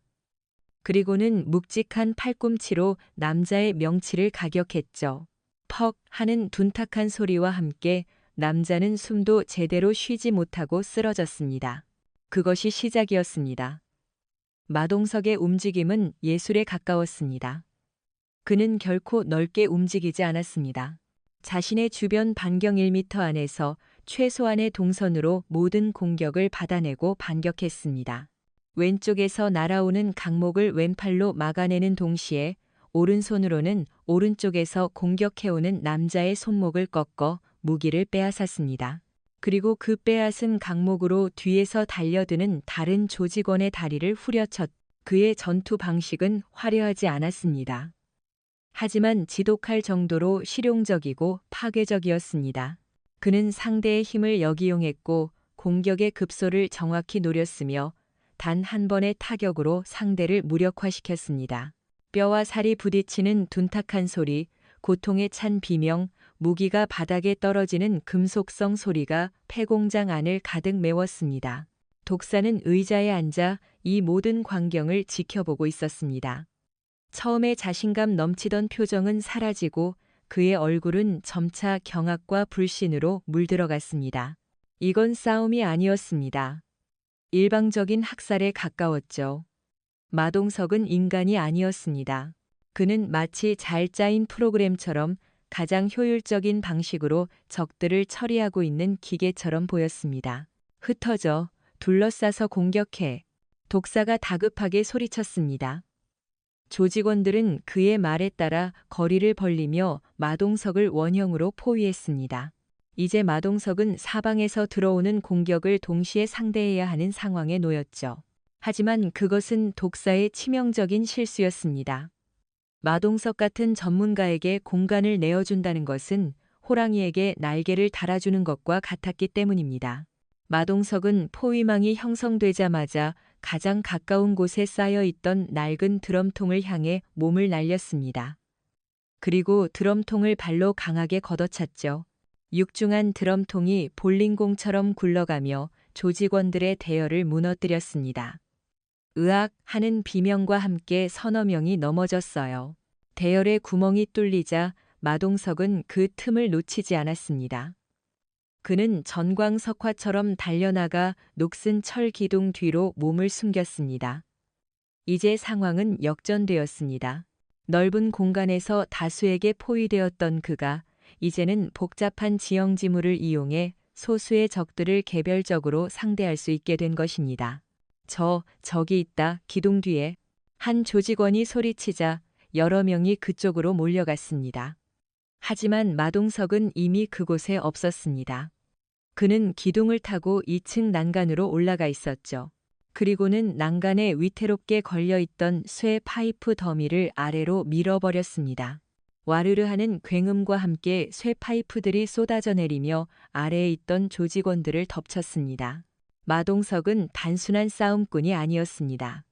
그리고는 묵직한 팔꿈치로 남자의 명치를 가격했죠. 퍽! 하는 둔탁한 소리와 함께 남자는 숨도 제대로 쉬지 못하고 쓰러졌습니다. 그것이 시작이었습니다. 마동석의 움직임은 예술에 가까웠습니다. 그는 결코 넓게 움직이지 않았습니다. 자신의 주변 반경 1m 안에서 최소한의 동선으로 모든 공격을 받아내고 반격했습니다. 왼쪽에서 날아오는 강목을 왼팔로 막아내는 동시에 오른손으로는 오른쪽에서 공격해오는 남자의 손목을 꺾어 무기를 빼앗았습니다. 그리고 그 빼앗은 강목으로 뒤에서 달려드는 다른 조직원의 다리를 후려쳤. 그의 전투 방식은 화려하지 않았습니다. 하지만 지독할 정도로 실용적이고 파괴적이었습니다. 그는 상대의 힘을 역이용했고 공격의 급소를 정확히 노렸으며 단 한 번의 타격으로 상대를 무력화시켰습니다. 뼈와 살이 부딪히는 둔탁한 소리, 고통에 찬 비명, 무기가 바닥에 떨어지는 금속성 소리가 폐공장 안을 가득 메웠습니다. 독사는 의자에 앉아 이 모든 광경을 지켜보고 있었습니다. 처음에 자신감 넘치던 표정은 사라지고 그의 얼굴은 점차 경악과 불신으로 물들어갔습니다. 이건 싸움이 아니었습니다. 일방적인 학살에 가까웠죠. 마동석은 인간이 아니었습니다. 그는 마치 잘 짜인 프로그램처럼 가장 효율적인 방식으로 적들을 처리하고 있는 기계처럼 보였습니다. 흩어져, 둘러싸서 공격해. 독사가 다급하게 소리쳤습니다. 조직원들은 그의 말에 따라 거리를 벌리며 마동석을 원형으로 포위했습니다. 이제 마동석은 사방에서 들어오는 공격을 동시에 상대해야 하는 상황에 놓였죠. 하지만 그것은 독사의 치명적인 실수였습니다. 마동석 같은 전문가에게 공간을 내어준다는 것은 호랑이에게 날개를 달아주는 것과 같았기 때문입니다. 마동석은 포위망이 형성되자마자 가장 가까운 곳에 쌓여 있던 낡은 드럼통을 향해 몸을 날렸습니다. 그리고 드럼통을 발로 강하게 걷어찼죠. 육중한 드럼통이 볼링공처럼 굴러가며 조직원들의 대열을 무너뜨렸습니다. 으악! 하는 비명과 함께 서너 명이 넘어졌어요. 대열의 구멍이 뚫리자 마동석은 그 틈을 놓치지 않았습니다. 그는 전광석화처럼 달려나가 녹슨 철 기둥 뒤로 몸을 숨겼습니다. 이제 상황은 역전되었습니다. 넓은 공간에서 다수에게 포위되었던 그가 이제는 복잡한 지형 지물을 이용해 소수의 적들을 개별적으로 상대할 수 있게 된 것입니다. 저기 있다, 기둥 뒤에. 한 조직원이 소리치자 여러 명이 그쪽으로 몰려갔습니다. 하지만 마동석은 이미 그곳에 없었습니다. 그는 기둥을 타고 2층 난간으로 올라가 있었죠. 그리고는 난간에 위태롭게 걸려있던 쇠 파이프 더미를 아래로 밀어버렸습니다. 와르르 하는 굉음과 함께 쇠 파이프들이 쏟아져 내리며 아래에 있던 조직원들을 덮쳤습니다. 마동석은 단순한 싸움꾼이 아니었습니다.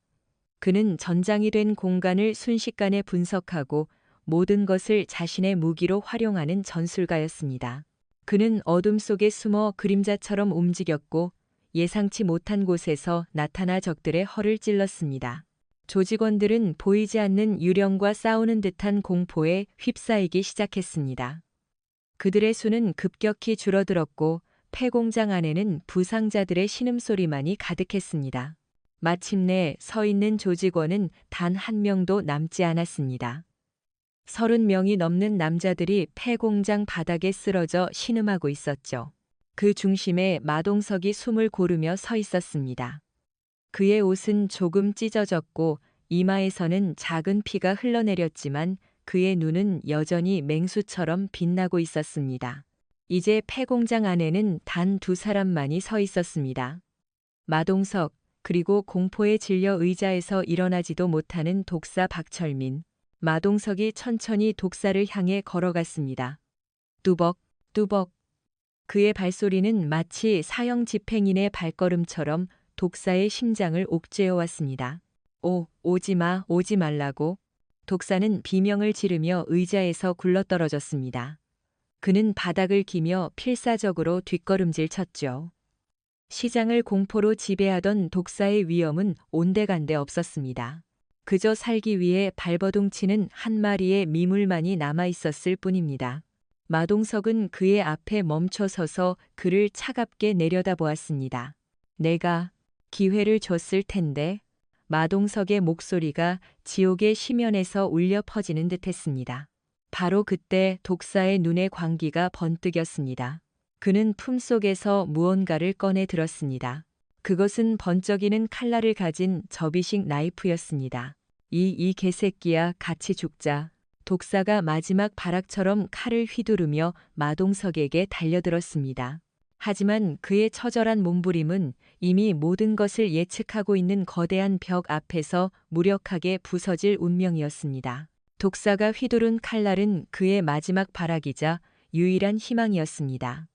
그는 전장이 된 공간을 순식간에 분석하고 모든 것을 자신의 무기로 활용하는 전술가였습니다. 그는 어둠 속에 숨어 그림자처럼 움직였고 예상치 못한 곳에서 나타나 적들의 허를 찔렀습니다. 조직원들은 보이지 않는 유령과 싸우는 듯한 공포에 휩싸이기 시작했습니다. 그들의 수는 급격히 줄어들었고 폐공장 안에는 부상자들의 신음소리만이 가득했습니다. 마침내 서 있는 조직원은 단 한 명도 남지 않았습니다. 30명이 넘는 남자들이 폐공장 바닥에 쓰러져 신음하고 있었죠. 그 중심에 마동석이 숨을 고르며 서 있었습니다. 그의 옷은 조금 찢어졌고 이마에서는 작은 피가 흘러내렸지만 그의 눈은 여전히 맹수처럼 빛나고 있었습니다. 이제 폐공장 안에는 단 2사람만이 서 있었습니다. 마동석, 그리고 공포에 질려 의자에서 일어나지도 못하는 독사 박철민. 마동석이 천천히 독사를 향해 걸어갔습니다. 뚜벅, 뚜벅. 그의 발소리는 마치 사형 집행인의 발걸음처럼 독사의 심장을 옥죄어 왔습니다. 오지마, 오지 말라고. 독사는 비명을 지르며 의자에서 굴러떨어졌습니다. 그는 바닥을 기며 필사적으로 뒷걸음질 쳤죠. 시장을 공포로 지배하던 독사의 위험은 온데간데 없었습니다. 그저 살기 위해 발버둥치는 한 마리의 미물만이 남아 있었을 뿐입니다. 마동석은 그의 앞에 멈춰 서서 그를 차갑게 내려다보았습니다. 내가 기회를 줬을 텐데. 마동석의 목소리가 지옥의 심연에서 울려 퍼지는 듯했습니다. 바로 그때 독사의 눈에 광기가 번뜩였습니다. 그는 품속에서 무언가를 꺼내 들었습니다. 그것은 번쩍이는 칼날을 가진 접이식 나이프였습니다. 이 개새끼야, 같이 죽자. 독사가 마지막 발악처럼 칼을 휘두르며 마동석에게 달려들었습니다. 하지만 그의 처절한 몸부림은 이미 모든 것을 예측하고 있는 거대한 벽 앞에서 무력하게 부서질 운명이었습니다. 독사가 휘두른 칼날은 그의 마지막 발악이자 유일한 희망이었습니다.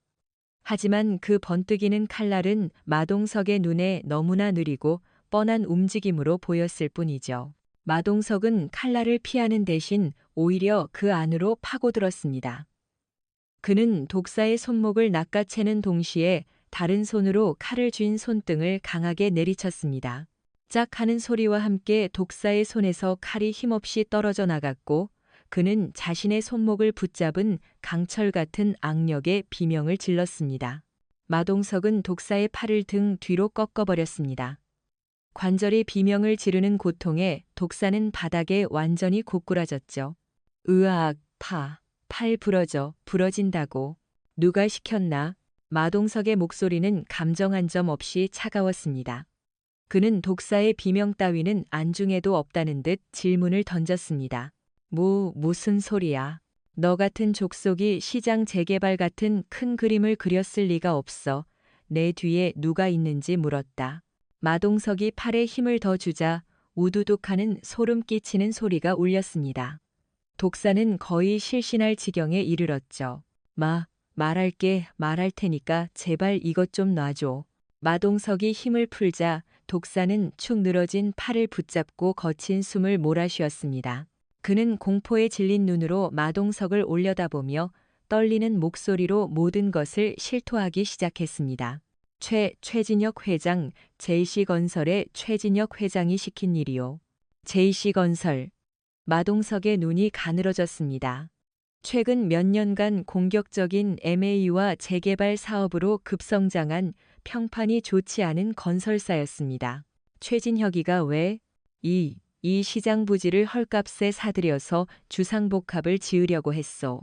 하지만 그 번뜩이는 칼날은 마동석의 눈에 너무나 느리고 뻔한 움직임으로 보였을 뿐이죠. 마동석은 칼날을 피하는 대신 오히려 그 안으로 파고들었습니다. 그는 독사의 손목을 낚아채는 동시에 다른 손으로 칼을 쥔 손등을 강하게 내리쳤습니다. 짝 하는 소리와 함께 독사의 손에서 칼이 힘없이 떨어져 나갔고 그는 자신의 손목을 붙잡은 강철 같은 악력의 비명을 질렀습니다. 마동석은 독사의 팔을 등 뒤로 꺾어버렸습니다. 관절이 비명을 지르는 고통에 독사는 바닥에 완전히 고꾸라졌죠. 으악, 팔 부러진다고. 누가 시켰나? 마동석의 목소리는 감정 한 점 없이 차가웠습니다. 그는 독사의 비명 따위는 안중에도 없다는 듯 질문을 던졌습니다. 무슨 소리야? 너 같은 족속이 시장 재개발 같은 큰 그림을 그렸을 리가 없어. 내 뒤에 누가 있는지 물었다. 마동석이 팔에 힘을 더 주자 우두둑하는 소름 끼치는 소리가 울렸습니다. 독사는 거의 실신할 지경에 이르렀죠. 말할 테니까 제발 이것 좀 놔줘. 마동석이 힘을 풀자 독사는 축 늘어진 팔을 붙잡고 거친 숨을 몰아쉬었습니다. 그는 공포에 질린 눈으로 마동석을 올려다보며 떨리는 목소리로 모든 것을 실토하기 시작했습니다. 최진혁 회장, JC건설의 최진혁 회장이 시킨 일이요. JC건설. 마동석의 눈이 가늘어졌습니다. 최근 몇 년간 공격적인 M&A와 재개발 사업으로 급성장한 평판이 좋지 않은 건설사였습니다. 최진혁이가 왜 이 시장 부지를 헐값에 사들여서 주상복합을 지으려고 했소.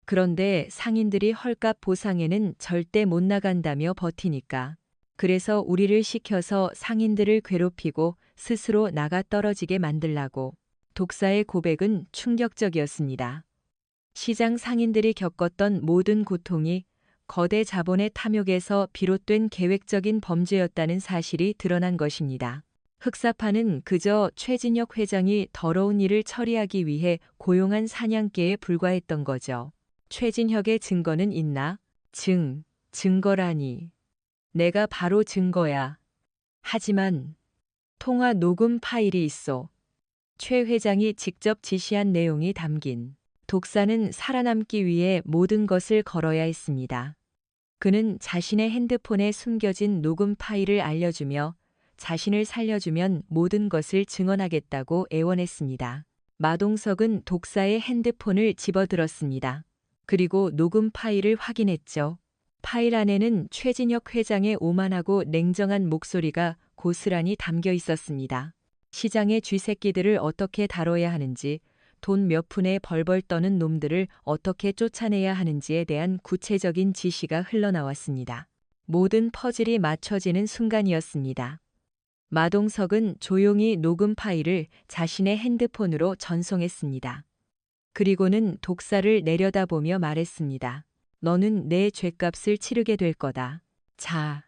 그런데 상인들이 헐값 보상에는 절대 못 나간다며 버티니까. 그래서 우리를 시켜서 상인들을 괴롭히고 스스로 나가 떨어지게 만들라고. 독사의 고백은 충격적이었습니다. 시장 상인들이 겪었던 모든 고통이 거대 자본의 탐욕에서 비롯된 계획적인 범죄였다는 사실이 드러난 것입니다. 흑사파는 그저 최진혁 회장이 더러운 일을 처리하기 위해 고용한 사냥개에 불과했던 거죠. 최진혁의 증거는 있나? 증거라니. 내가 바로 증거야. 하지만 통화 녹음 파일이 있어. 최 회장이 직접 지시한 내용이 담긴. 독사는 살아남기 위해 모든 것을 걸어야 했습니다. 그는 자신의 핸드폰에 숨겨진 녹음 파일을 알려주며 자신을 살려주면 모든 것을 증언하겠다고 애원했습니다. 마동석은 독사의 핸드폰을 집어들었습니다. 그리고 녹음 파일을 확인했죠. 파일 안에는 최진혁 회장의 오만하고 냉정한 목소리가 고스란히 담겨 있었습니다. 시장의 쥐새끼들을 어떻게 다뤄야 하는지, 돈 몇 푼에 벌벌 떠는 놈들을 어떻게 쫓아내야 하는지에 대한 구체적인 지시가 흘러나왔습니다. 모든 퍼즐이 맞춰지는 순간이었습니다. 마동석은 조용히 녹음 파일을 자신의 핸드폰으로 전송했습니다. 그리고는 독사를 내려다보며 말했습니다. 너는 내 죗값을 치르게 될 거다. 자,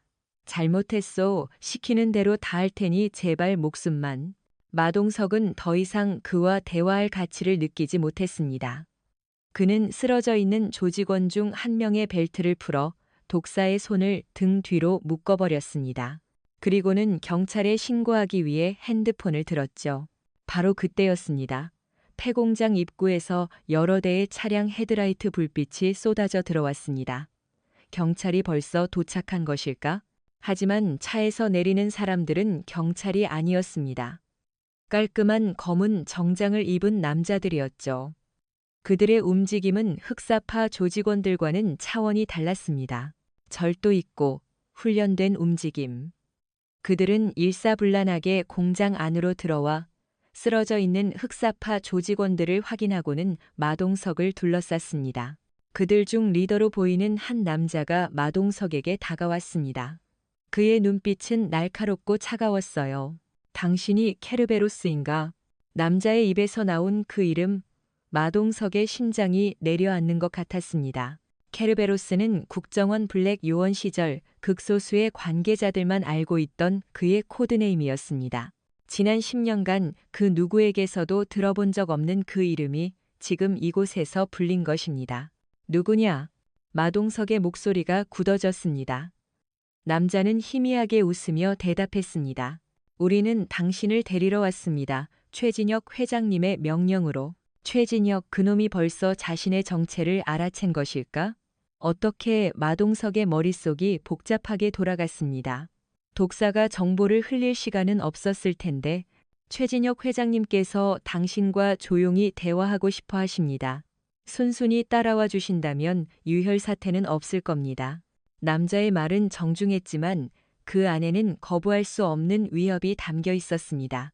잘못했어. 시키는 대로 다 할 테니 제발 목숨만. 마동석은 더 이상 그와 대화할 가치를 느끼지 못했습니다. 그는 쓰러져 있는 조직원 중 한 명의 벨트를 풀어 독사의 손을 등 뒤로 묶어버렸습니다. 그리고는 경찰에 신고하기 위해 핸드폰을 들었죠. 바로 그때였습니다. 폐공장 입구에서 여러 대의 차량 헤드라이트 불빛이 쏟아져 들어왔습니다. 경찰이 벌써 도착한 것일까? 하지만 차에서 내리는 사람들은 경찰이 아니었습니다. 깔끔한 검은 정장을 입은 남자들이었죠. 그들의 움직임은 흑사파 조직원들과는 차원이 달랐습니다. 절도 있고 훈련된 움직임. 그들은 일사불란하게 공장 안으로 들어와 쓰러져 있는 흑사파 조직원들을 확인하고는 마동석을 둘러쌌습니다. 그들 중 리더로 보이는 한 남자가 마동석에게 다가왔습니다. 그의 눈빛은 날카롭고 차가웠어요. 당신이 케르베로스인가? 남자의 입에서 나온 그 이름, 마동석의 심장이 내려앉는 것 같았습니다. 케르베로스는 국정원 블랙 요원 시절 극소수의 관계자들만 알고 있던 그의 코드네임이었습니다. 지난 10년간 그 누구에게서도 들어본 적 없는 그 이름이 지금 이곳에서 불린 것입니다. 누구냐? 마동석의 목소리가 굳어졌습니다. 남자는 희미하게 웃으며 대답했습니다. 우리는 당신을 데리러 왔습니다. 최진혁 회장님의 명령으로. 최진혁 그놈이 벌써 자신의 정체를 알아챈 것일까? 어떻게 마동석의 머릿속이 복잡하게 돌아갔습니다. 독사가 정보를 흘릴 시간은 없었을 텐데 최진혁 회장님께서 당신과 조용히 대화하고 싶어 하십니다. 순순히 따라와 주신다면 유혈 사태는 없을 겁니다. 남자의 말은 정중했지만 그 안에는 거부할 수 없는 위협이 담겨 있었습니다.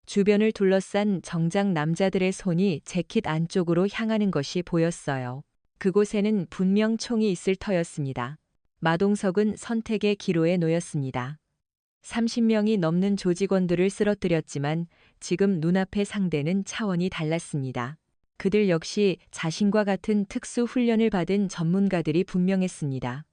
주변을 둘러싼 정장 남자들의 손이 재킷 안쪽으로 향하는 것이 보였어요. 그곳에는 분명 총이 있을 터였습니다. 마동석은 선택의 기로에 놓였습니다. 30명이 넘는 조직원들을 쓰러뜨렸지만 지금 눈앞의 상대는 차원이 달랐습니다. 그들 역시 자신과 같은 특수 훈련을 받은 전문가들이 분명했습니다.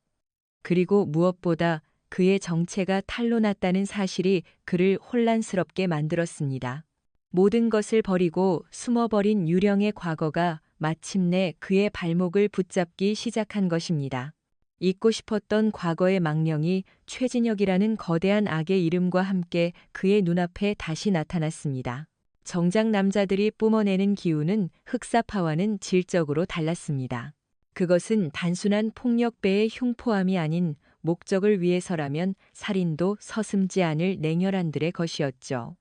그리고 무엇보다 그의 정체가 탄로났다는 사실이 그를 혼란스럽게 만들었습니다. 모든 것을 버리고 숨어버린 유령의 과거가 마침내 그의 발목을 붙잡기 시작한 것입니다. 잊고 싶었던 과거의 망령이 최진혁이라는 거대한 악의 이름과 함께 그의 눈앞에 다시 나타났습니다. 정장 남자들이 뿜어내는 기운은 흑사파와는 질적으로 달랐습니다. 그것은 단순한 폭력배의 흉포함이 아닌 목적을 위해서라면 살인도 서슴지 않을 냉혈한들의 것이었죠.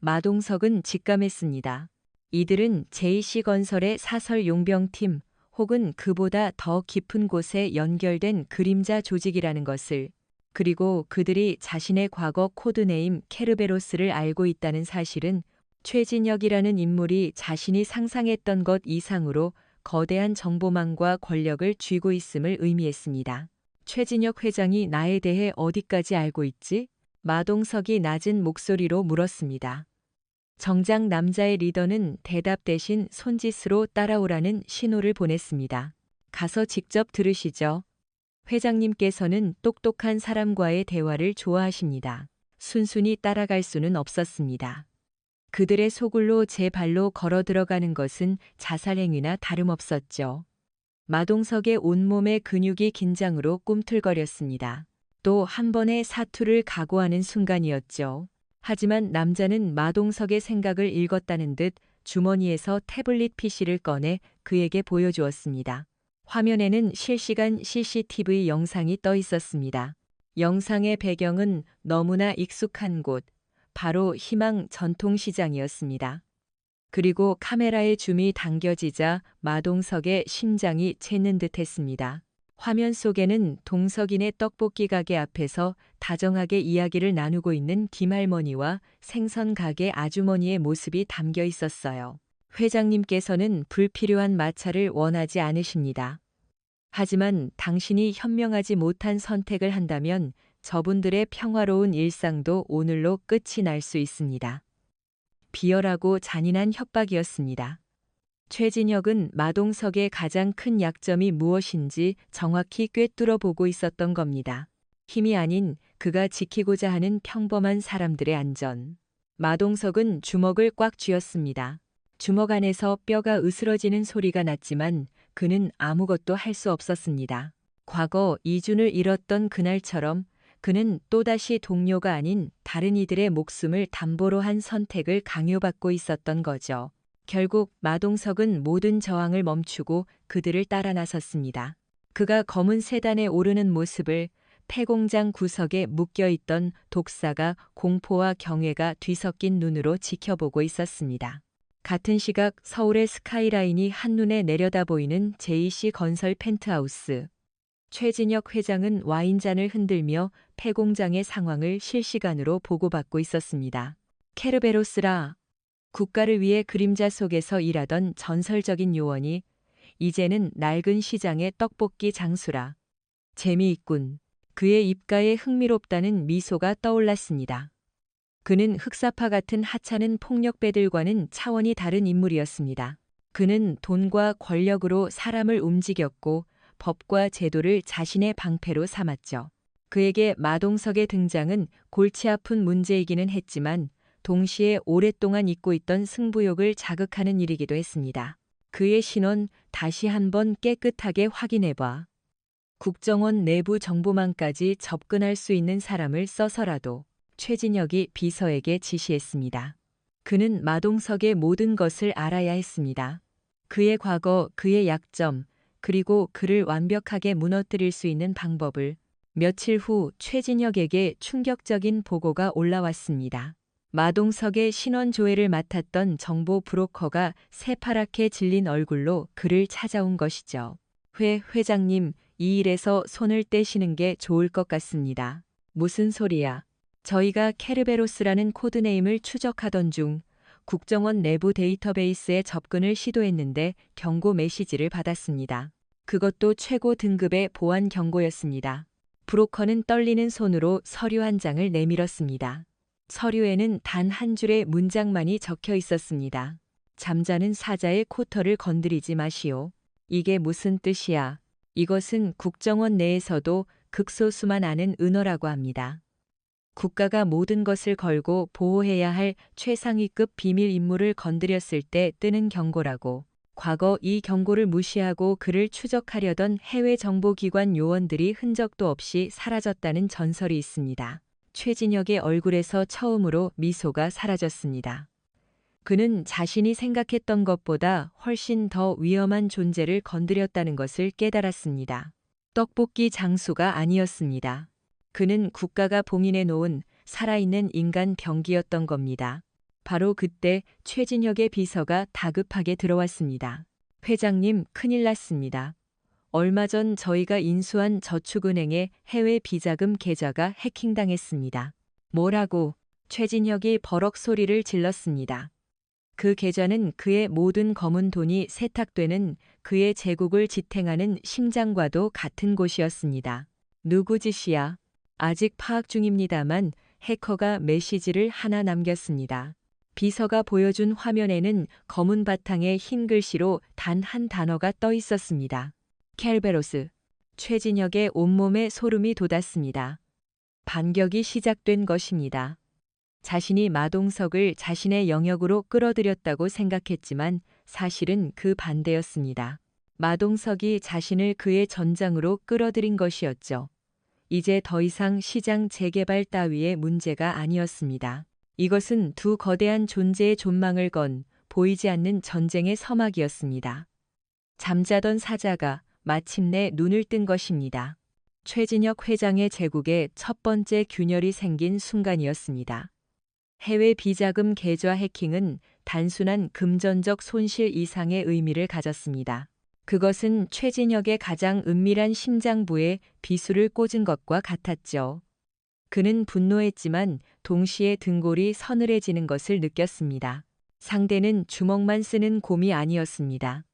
마동석은 직감했습니다. 이들은 JC건설의 사설 용병팀 혹은 그보다 더 깊은 곳에 연결된 그림자 조직이라는 것을, 그리고 그들이 자신의 과거 코드네임 케르베로스를 알고 있다는 사실은 최진혁이라는 인물이 자신이 상상했던 것 이상으로 거대한 정보망과 권력을 쥐고 있음을 의미했습니다. 최진혁 회장이 나에 대해 어디까지 알고 있지? 마동석이 낮은 목소리로 물었습니다. 정장 남자의 리더는 대답 대신 손짓으로 따라오라는 신호를 보냈습니다. 가서 직접 들으시죠. 회장님께서는 똑똑한 사람과의 대화를 좋아하십니다. 순순히 따라갈 수는 없었습니다. 그들의 소굴로 제 발로 걸어 들어가는 것은 자살행위나 다름없었죠. 마동석의 온몸의 근육이 긴장으로 꿈틀거렸습니다. 또 한 번의 사투를 각오하는 순간이었죠. 하지만 남자는 마동석의 생각을 읽었다는 듯 주머니에서 태블릿 PC를 꺼내 그에게 보여주었습니다. 화면에는 실시간 CCTV 영상이 떠 있었습니다. 영상의 배경은 너무나 익숙한 곳, 바로 희망 전통시장이었습니다. 그리고 카메라의 줌이 당겨지자 마동석의 심장이 솟는 듯했습니다. 화면 속에는 동석인의 떡볶이 가게 앞에서 다정하게 이야기를 나누고 있는 김할머니와 생선 가게 아주머니의 모습이 담겨 있었어요. 회장님께서는 불필요한 마찰을 원하지 않으십니다. 하지만 당신이 현명하지 못한 선택을 한다면 저분들의 평화로운 일상도 오늘로 끝이 날 수 있습니다. 비열하고 잔인한 협박이었습니다. 최진혁은 마동석의 가장 큰 약점이 무엇인지 정확히 꿰뚫어 보고 있었던 겁니다. 힘이 아닌 그가 지키고자 하는 평범한 사람들의 안전. 마동석은 주먹을 꽉 쥐었습니다. 주먹 안에서 뼈가 으스러지는 소리가 났지만 그는 아무것도 할 수 없었습니다. 과거 이준을 잃었던 그날처럼 그는 또다시 동료가 아닌 다른 이들의 목숨을 담보로 한 선택을 강요받고 있었던 거죠. 결국 마동석은 모든 저항을 멈추고 그들을 따라 나섰습니다. 그가 검은 세단에 오르는 모습을 폐공장 구석에 묶여있던 독사가 공포와 경외가 뒤섞인 눈으로 지켜보고 있었습니다. 같은 시각 서울의 스카이라인이 한눈에 내려다 보이는 JC 건설 펜트하우스. 최진혁 회장은 와인잔을 흔들며 폐공장의 상황을 실시간으로 보고받고 있었습니다. 케르베로스라. 국가를 위해 그림자 속에서 일하던 전설적인 요원이 이제는 낡은 시장의 떡볶이 장수라. 재미있군. 그의 입가에 흥미롭다는 미소가 떠올랐습니다. 그는 흑사파 같은 하찮은 폭력배들과는 차원이 다른 인물이었습니다. 그는 돈과 권력으로 사람을 움직였고 법과 제도를 자신의 방패로 삼았죠. 그에게 마동석의 등장은 골치 아픈 문제이기는 했지만 동시에 오랫동안 잊고 있던 승부욕을 자극하는 일이기도 했습니다. 그의 신원 다시 한번 깨끗하게 확인해봐. 국정원 내부 정보망까지 접근할 수 있는 사람을 써서라도 최진혁이 비서에게 지시했습니다. 그는 마동석의 모든 것을 알아야 했습니다. 그의 과거, 그의 약점, 그리고 그를 완벽하게 무너뜨릴 수 있는 방법을. 며칠 후 최진혁에게 충격적인 보고가 올라왔습니다. 마동석의 신원 조회를 맡았던 정보 브로커가 새파랗게 질린 얼굴로 그를 찾아온 것이죠. 회장님, 이 일에서 손을 떼시는 게 좋을 것 같습니다. 무슨 소리야? 저희가 케르베로스라는 코드네임을 추적하던 중 국정원 내부 데이터베이스에 접근을 시도했는데 경고 메시지를 받았습니다. 그것도 최고 등급의 보안 경고였습니다. 브로커는 떨리는 손으로 서류 한 장을 내밀었습니다. 서류에는 단 한 줄의 문장만이 적혀 있었습니다. 잠자는 사자의 코털을 건드리지 마시오. 이게 무슨 뜻이야? 이것은 국정원 내에서도 극소수만 아는 은어라고 합니다. 국가가 모든 것을 걸고 보호해야 할 최상위급 비밀 임무를 건드렸을 때 뜨는 경고라고. 과거 이 경고를 무시하고 그를 추적하려던 해외 정보기관 요원들이 흔적도 없이 사라졌다는 전설이 있습니다. 최진혁의 얼굴에서 처음으로 미소가 사라졌습니다. 그는 자신이 생각했던 것보다 훨씬 더 위험한 존재를 건드렸다는 것을 깨달았습니다. 떡볶이 장수가 아니었습니다. 그는 국가가 봉인해 놓은 살아있는 인간 병기였던 겁니다. 바로 그때 최진혁의 비서가 다급하게 들어왔습니다. 회장님, 큰일 났습니다. 얼마 전 저희가 인수한 저축은행의 해외 비자금 계좌가 해킹당했습니다. 뭐라고? 최진혁이 버럭 소리를 질렀습니다. 그 계좌는 그의 모든 검은 돈이 세탁되는 그의 제국을 지탱하는 심장과도 같은 곳이었습니다. 누구 짓이야? 아직 파악 중입니다만 해커가 메시지를 하나 남겼습니다. 비서가 보여준 화면에는 검은 바탕에 흰 글씨로 단 한 단어가 떠 있었습니다. 켈베로스. 최진혁의 온몸에 소름이 돋았습니다. 반격이 시작된 것입니다. 자신이 마동석을 자신의 영역으로 끌어들였다고 생각했지만 사실은 그 반대였습니다. 마동석이 자신을 그의 전장으로 끌어들인 것이었죠. 이제 더 이상 시장 재개발 따위의 문제가 아니었습니다. 이것은 두 거대한 존재의 존망을 건 보이지 않는 전쟁의 서막이었습니다. 잠자던 사자가 마침내 눈을 뜬 것입니다. 최진혁 회장의 제국에 첫 번째 균열이 생긴 순간이었습니다. 해외 비자금 계좌 해킹은 단순한 금전적 손실 이상의 의미를 가졌습니다. 그것은 최진혁의 가장 은밀한 심장부에 비수를 꽂은 것과 같았죠. 그는 분노했지만 동시에 등골이 서늘해지는 것을 느꼈습니다. 상대는 주먹만 쓰는 곰이 아니었습니다.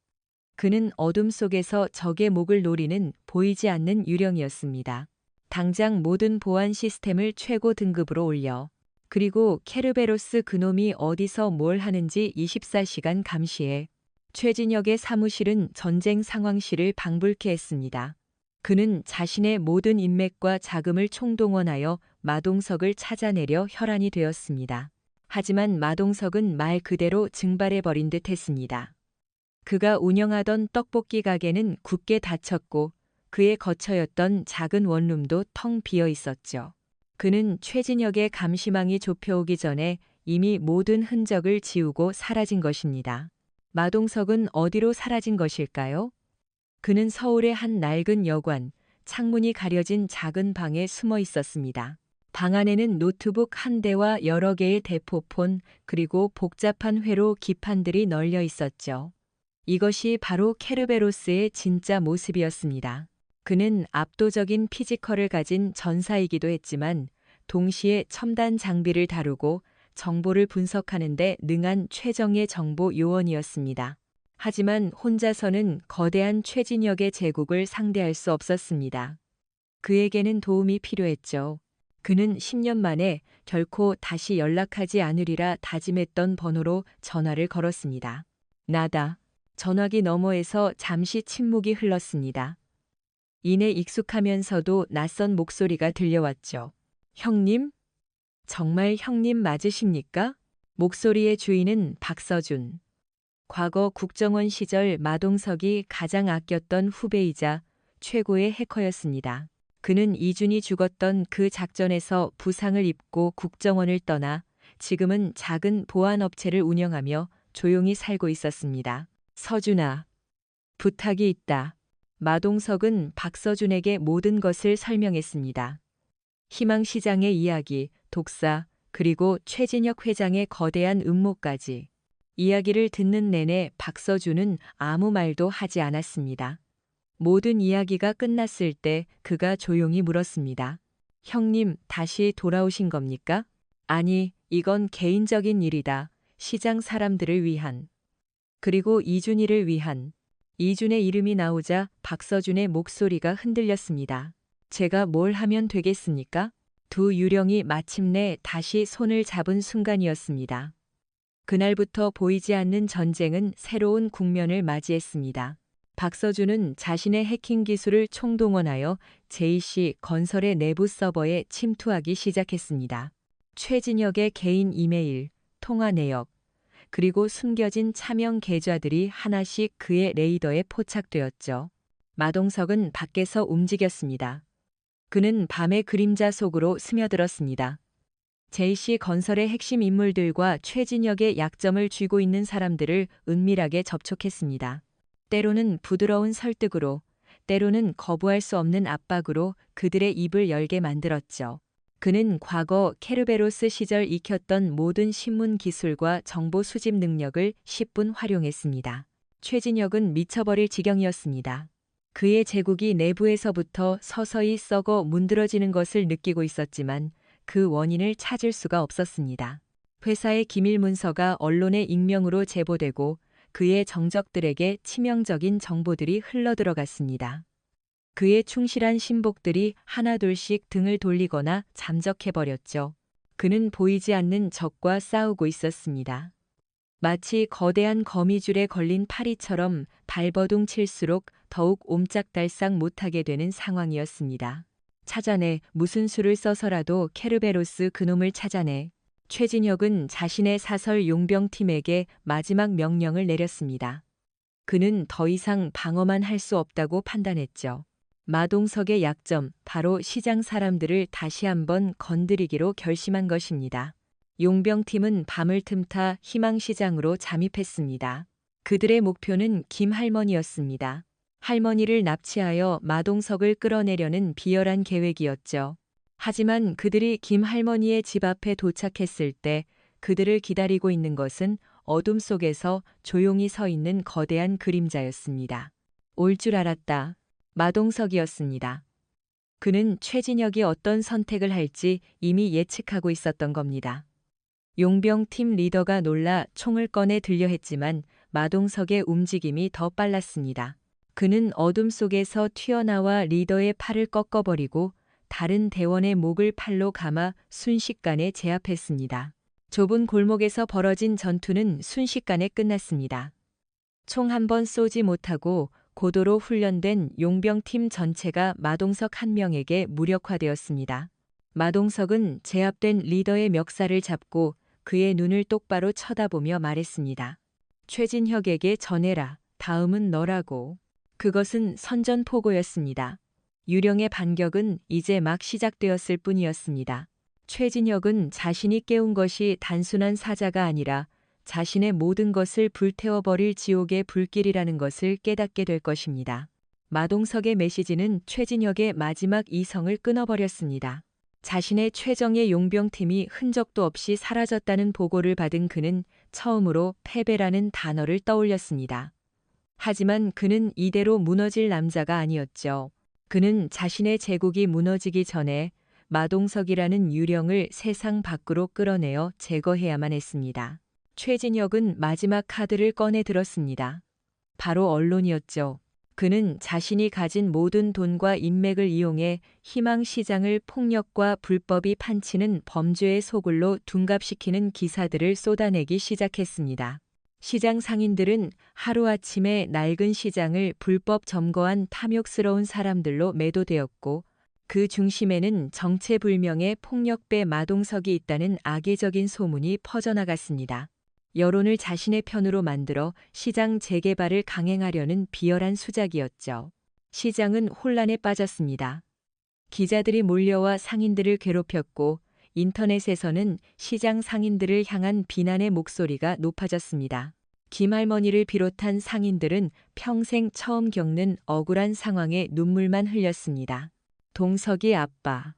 그는 어둠 속에서 적의 목을 노리는 보이지 않는 유령이었습니다. 당장 모든 보안 시스템을 최고 등급으로 올려, 그리고 케르베로스 그놈이 어디서 뭘 하는지 24시간 감시해. 최진혁의 사무실은 전쟁 상황실을 방불케 했습니다. 그는 자신의 모든 인맥과 자금을 총동원하여 마동석을 찾아내려 혈안이 되었습니다. 하지만 마동석은 말 그대로 증발해버린 듯 했습니다. 그가 운영하던 떡볶이 가게는 굳게 닫혔고 그의 거처였던 작은 원룸도 텅 비어 있었죠. 그는 최진혁의 감시망이 좁혀오기 전에 이미 모든 흔적을 지우고 사라진 것입니다. 마동석은 어디로 사라진 것일까요? 그는 서울의 한 낡은 여관, 창문이 가려진 작은 방에 숨어 있었습니다. 방 안에는 노트북 한 대와 여러 개의 대포폰, 그리고 복잡한 회로 기판들이 널려 있었죠. 이것이 바로 케르베로스의 진짜 모습이었습니다. 그는 압도적인 피지컬을 가진 전사이기도 했지만 동시에 첨단 장비를 다루고 정보를 분석하는 데 능한 최정예 정보 요원이었습니다. 하지만 혼자서는 거대한 최진혁의 제국을 상대할 수 없었습니다. 그에게는 도움이 필요했죠. 그는 10년 만에 결코 다시 연락하지 않으리라 다짐했던 번호로 전화를 걸었습니다. 나다. 전화기 너머에서 잠시 침묵이 흘렀습니다. 이내 익숙하면서도 낯선 목소리가 들려왔죠. 형님? 정말 형님 맞으십니까? 목소리의 주인은 박서준. 과거 국정원 시절 마동석이 가장 아꼈던 후배이자 최고의 해커였습니다. 그는 이준이 죽었던 그 작전에서 부상을 입고 국정원을 떠나 지금은 작은 보안업체를 운영하며 조용히 살고 있었습니다. 서준아, 부탁이 있다. 마동석은 박서준에게 모든 것을 설명했습니다. 희망시장의 이야기, 독사, 그리고 최진혁 회장의 거대한 음모까지. 이야기를 듣는 내내 박서준은 아무 말도 하지 않았습니다. 모든 이야기가 끝났을 때 그가 조용히 물었습니다. 형님, 다시 돌아오신 겁니까? 아니, 이건 개인적인 일이다. 시장 사람들을 위한. 그리고 이준이를 위한. 이준의 이름이 나오자 박서준의 목소리가 흔들렸습니다. 제가 뭘 하면 되겠습니까? 두 유령이 마침내 다시 손을 잡은 순간이었습니다. 그날부터 보이지 않는 전쟁은 새로운 국면을 맞이했습니다. 박서준은 자신의 해킹 기술을 총동원하여 JC 건설의 내부 서버에 침투하기 시작했습니다. 최진혁의 개인 이메일, 통화 내역, 그리고 숨겨진 차명 계좌들이 하나씩 그의 레이더에 포착되었죠. 마동석은 밖에서 움직였습니다. 그는 밤의 그림자 속으로 스며들었습니다. JC 건설의 핵심 인물들과 최진혁의 약점을 쥐고 있는 사람들을 은밀하게 접촉했습니다. 때로는 부드러운 설득으로, 때로는 거부할 수 없는 압박으로 그들의 입을 열게 만들었죠. 그는 과거 케르베로스 시절 익혔던 모든 신문 기술과 정보 수집 능력을 10분 활용했습니다. 최진혁은 미쳐버릴 지경이었습니다. 그의 제국이 내부에서부터 서서히 썩어 문드러지는 것을 느끼고 있었지만 그 원인을 찾을 수가 없었습니다. 회사의 기밀 문서가 언론의 익명으로 제보되고 그의 정적들에게 치명적인 정보들이 흘러들어갔습니다. 그의 충실한 신복들이 하나둘씩 등을 돌리거나 잠적해버렸죠. 그는 보이지 않는 적과 싸우고 있었습니다. 마치 거대한 거미줄에 걸린 파리처럼 발버둥 칠수록 더욱 옴짝달싹 못하게 되는 상황이었습니다. 찾아내, 무슨 수를 써서라도 케르베로스 그놈을 찾아내. 최진혁은 자신의 사설 용병팀에게 마지막 명령을 내렸습니다. 그는 더 이상 방어만 할 수 없다고 판단했죠. 마동석의 약점, 바로 시장 사람들을 다시 한번 건드리기로 결심한 것입니다. 용병팀은 밤을 틈타 희망시장으로 잠입했습니다. 그들의 목표는 김 할머니였습니다. 할머니를 납치하여 마동석을 끌어내려는 비열한 계획이었죠. 하지만 그들이 김 할머니의 집 앞에 도착했을 때 그들을 기다리고 있는 것은 어둠 속에서 조용히 서 있는 거대한 그림자였습니다. 올 줄 알았다. 마동석이었습니다. 그는 최진혁이 어떤 선택을 할지 이미 예측하고 있었던 겁니다. 용병팀 리더가 놀라 총을 꺼내 들려 했지만 마동석의 움직임이 더 빨랐습니다. 그는 어둠 속에서 튀어나와 리더의 팔을 꺾어버리고 다른 대원의 목을 팔로 감아 순식간에 제압했습니다. 좁은 골목에서 벌어진 전투는 순식간에 끝났습니다. 총 한 번 쏘지 못하고 고도로 훈련된 용병팀 전체가 마동석 한 명에게 무력화되었습니다. 마동석은 제압된 리더의 멱살을 잡고 그의 눈을 똑바로 쳐다보며 말했습니다. 최진혁에게 전해라. 다음은 너라고. 그것은 선전포고였습니다. 유령의 반격은 이제 막 시작되었을 뿐이었습니다. 최진혁은 자신이 깨운 것이 단순한 사자가 아니라 자신의 모든 것을 불태워버릴 지옥의 불길이라는 것을 깨닫게 될 것입니다. 마동석의 메시지는 최진혁의 마지막 이성을 끊어버렸습니다. 자신의 최정예 용병팀이 흔적도 없이 사라졌다는 보고를 받은 그는 처음으로 패배라는 단어를 떠올렸습니다. 하지만 그는 이대로 무너질 남자가 아니었죠. 그는 자신의 제국이 무너지기 전에 마동석이라는 유령을 세상 밖으로 끌어내어 제거해야만 했습니다. 최진혁은 마지막 카드를 꺼내 들었습니다. 바로 언론이었죠. 그는 자신이 가진 모든 돈과 인맥을 이용해 희망시장을 폭력과 불법이 판치는 범죄의 소굴로 둔갑시키는 기사들을 쏟아내기 시작했습니다. 시장 상인들은 하루아침에 낡은 시장을 불법 점거한 탐욕스러운 사람들로 매도되었고 그 중심에는 정체불명의 폭력배 마동석이 있다는 악의적인 소문이 퍼져나갔습니다. 여론을 자신의 편으로 만들어 시장 재개발을 강행하려는 비열한 수작이었죠. 시장은 혼란에 빠졌습니다. 기자들이 몰려와 상인들을 괴롭혔고 인터넷에서는 시장 상인들을 향한 비난의 목소리가 높아졌습니다. 김할머니를 비롯한 상인들은 평생 처음 겪는 억울한 상황에 눈물만 흘렸습니다. 동석이 아빠.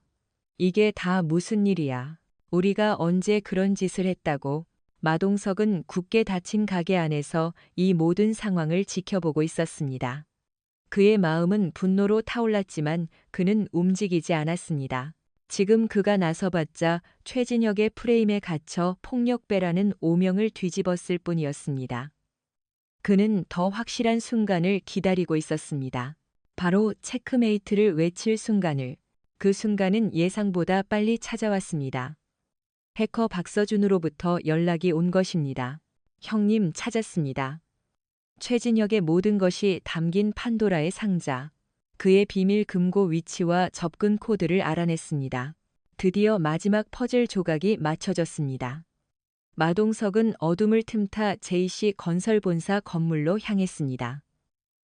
이게 다 무슨 일이야. 우리가 언제 그런 짓을 했다고. 마동석은 굳게 닫힌 가게 안에서 이 모든 상황을 지켜보고 있었습니다. 그의 마음은 분노로 타올랐지만 그는 움직이지 않았습니다. 지금 그가 나서봤자 최진혁의 프레임에 갇혀 폭력배라는 오명을 뒤집었을 뿐이었습니다. 그는 더 확실한 순간을 기다리고 있었습니다. 바로 체크메이트를 외칠 순간을. 그 순간은 예상보다 빨리 찾아왔습니다. 해커 박서준으로부터 연락이 온 것입니다. 형님 찾았습니다. 최진혁의 모든 것이 담긴 판도라의 상자. 그의 비밀 금고 위치와 접근 코드를 알아냈습니다. 드디어 마지막 퍼즐 조각이 맞춰졌습니다. 마동석은 어둠을 틈타 JC 건설본사 건물로 향했습니다.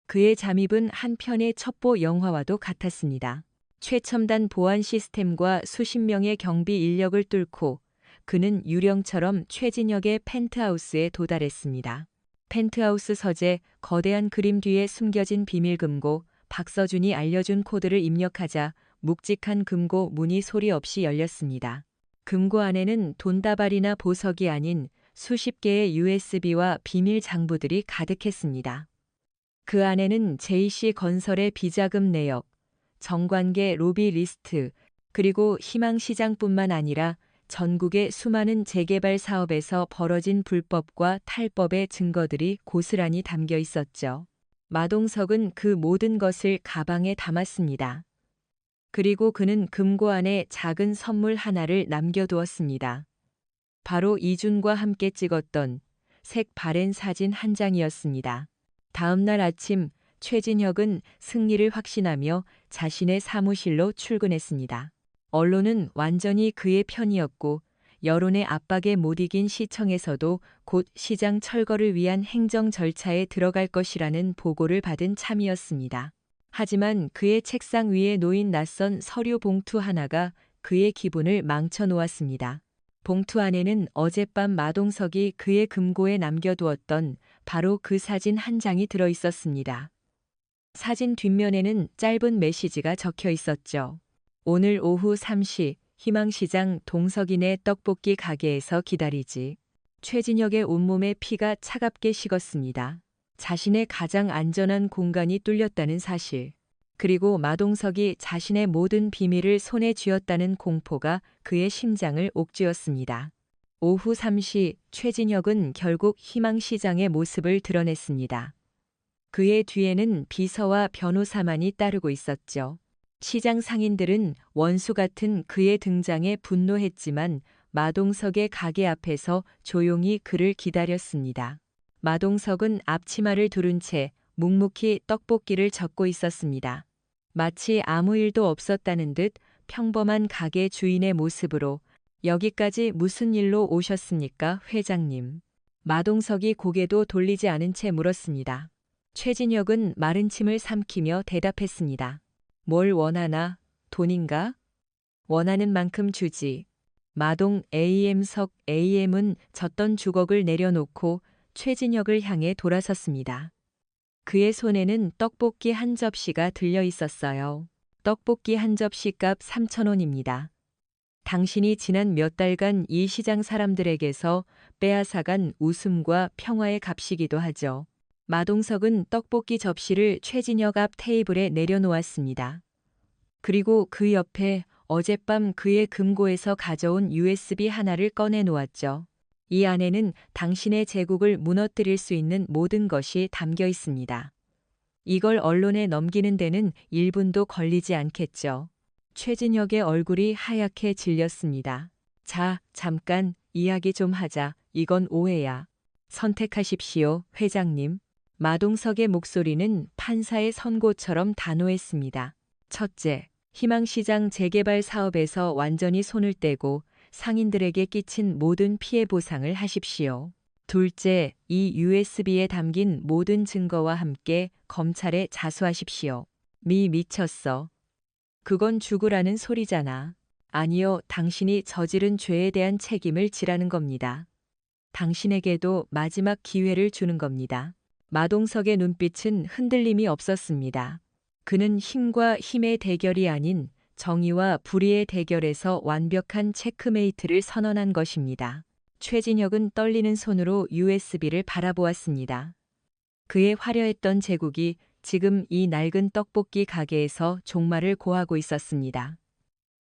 그의 잠입은 한 편의 첩보 영화와도 같았습니다. 최첨단 보안 시스템과 수십 명의 경비 인력을 뚫고 그는 유령처럼 최진혁의 펜트하우스에 도달했습니다. 펜트하우스 서재 거대한 그림 뒤에 숨겨진 비밀 금고, 박서준이 알려준 코드를 입력하자 묵직한 금고 문이 소리 없이 열렸습니다. 금고 안에는 돈다발이나 보석이 아닌 수십 개의 USB와 비밀 장부들이 가득했습니다. 그 안에는 JC 건설의 비자금 내역, 정관계 로비 리스트, 그리고 희망시장뿐만 아니라 전국의 수많은 재개발 사업에서 벌어진 불법과 탈법의 증거들이 고스란히 담겨 있었죠. 마동석은 그 모든 것을 가방에 담았습니다. 그리고 그는 금고 안에 작은 선물 하나를 남겨두었습니다. 바로 이준과 함께 찍었던 색 바랜 사진 한 장이었습니다. 다음 날 아침 최진혁은 승리를 확신하며 자신의 사무실로 출근했습니다. 언론은 완전히 그의 편이었고 여론의 압박에 못 이긴 시청에서도 곧 시장 철거를 위한 행정 절차에 들어갈 것이라는 보고를 받은 참이었습니다. 하지만 그의 책상 위에 놓인 낯선 서류 봉투 하나가 그의 기분을 망쳐놓았습니다. 봉투 안에는 어젯밤 마동석이 그의 금고에 남겨두었던 바로 그 사진 한 장이 들어 있었습니다. 사진 뒷면에는 짧은 메시지가 적혀 있었죠. 오늘 오후 3시 희망시장 동석이네 떡볶이 가게에서 기다리지. 최진혁의 온몸에 피가 차갑게 식었습니다. 자신의 가장 안전한 공간이 뚫렸다는 사실, 그리고 마동석이 자신의 모든 비밀을 손에 쥐었다는 공포가 그의 심장을 옥죄었습니다. 오후 3시 최진혁은 결국 희망시장의 모습을 드러냈습니다. 그의 뒤에는 비서와 변호사만이 따르고 있었죠. 시장 상인들은 원수 같은 그의 등장에 분노했지만 마동석의 가게 앞에서 조용히 그를 기다렸습니다. 마동석은 앞치마를 두른 채 묵묵히 떡볶이를 접고 있었습니다. 마치 아무 일도 없었다는 듯 평범한 가게 주인의 모습으로 여기까지 무슨 일로 오셨습니까, 회장님? 마동석이 고개도 돌리지 않은 채 물었습니다. 최진혁은 마른 침을 삼키며 대답했습니다. 뭘 원하나? 돈인가? 원하는 만큼 주지. 마동 AM석 AM은 졌던 주걱을 내려놓고 최진혁을 향해 돌아섰습니다. 그의 손에는 떡볶이 한 접시가 들려 있었어요. 떡볶이 한 접시 값 3,000원입니다. 당신이 지난 몇 달간 이 시장 사람들에게서 빼앗아간 웃음과 평화의 값이기도 하죠. 마동석은 떡볶이 접시를 최진혁 앞 테이블에 내려놓았습니다. 그리고 그 옆에 어젯밤 그의 금고에서 가져온 USB 하나를 꺼내 놓았죠. 이 안에는 당신의 제국을 무너뜨릴 수 있는 모든 것이 담겨 있습니다. 이걸 언론에 넘기는 데는 1분도 걸리지 않겠죠. 최진혁의 얼굴이 하얗게 질렸습니다. 자, 잠깐 이야기 좀 하자. 이건 오해야. 선택하십시오, 회장님. 마동석의 목소리는 판사의 선고처럼 단호했습니다. 첫째, 희망시장 재개발 사업에서 완전히 손을 떼고 상인들에게 끼친 모든 피해 보상을 하십시오. 둘째, 이 USB에 담긴 모든 증거와 함께 검찰에 자수하십시오. 미쳤어. 그건 죽으라는 소리잖아. 아니요, 당신이 저지른 죄에 대한 책임을 지라는 겁니다. 당신에게도 마지막 기회를 주는 겁니다. 마동석의 눈빛은 흔들림이 없었습니다. 그는 힘과 힘의 대결이 아닌 정의와 불의의 대결에서 완벽한 체크메이트를 선언한 것입니다. 최진혁은 떨리는 손으로 USB를 바라보았습니다. 그의 화려했던 제국이 지금 이 낡은 떡볶이 가게에서 종말을 고하고 있었습니다.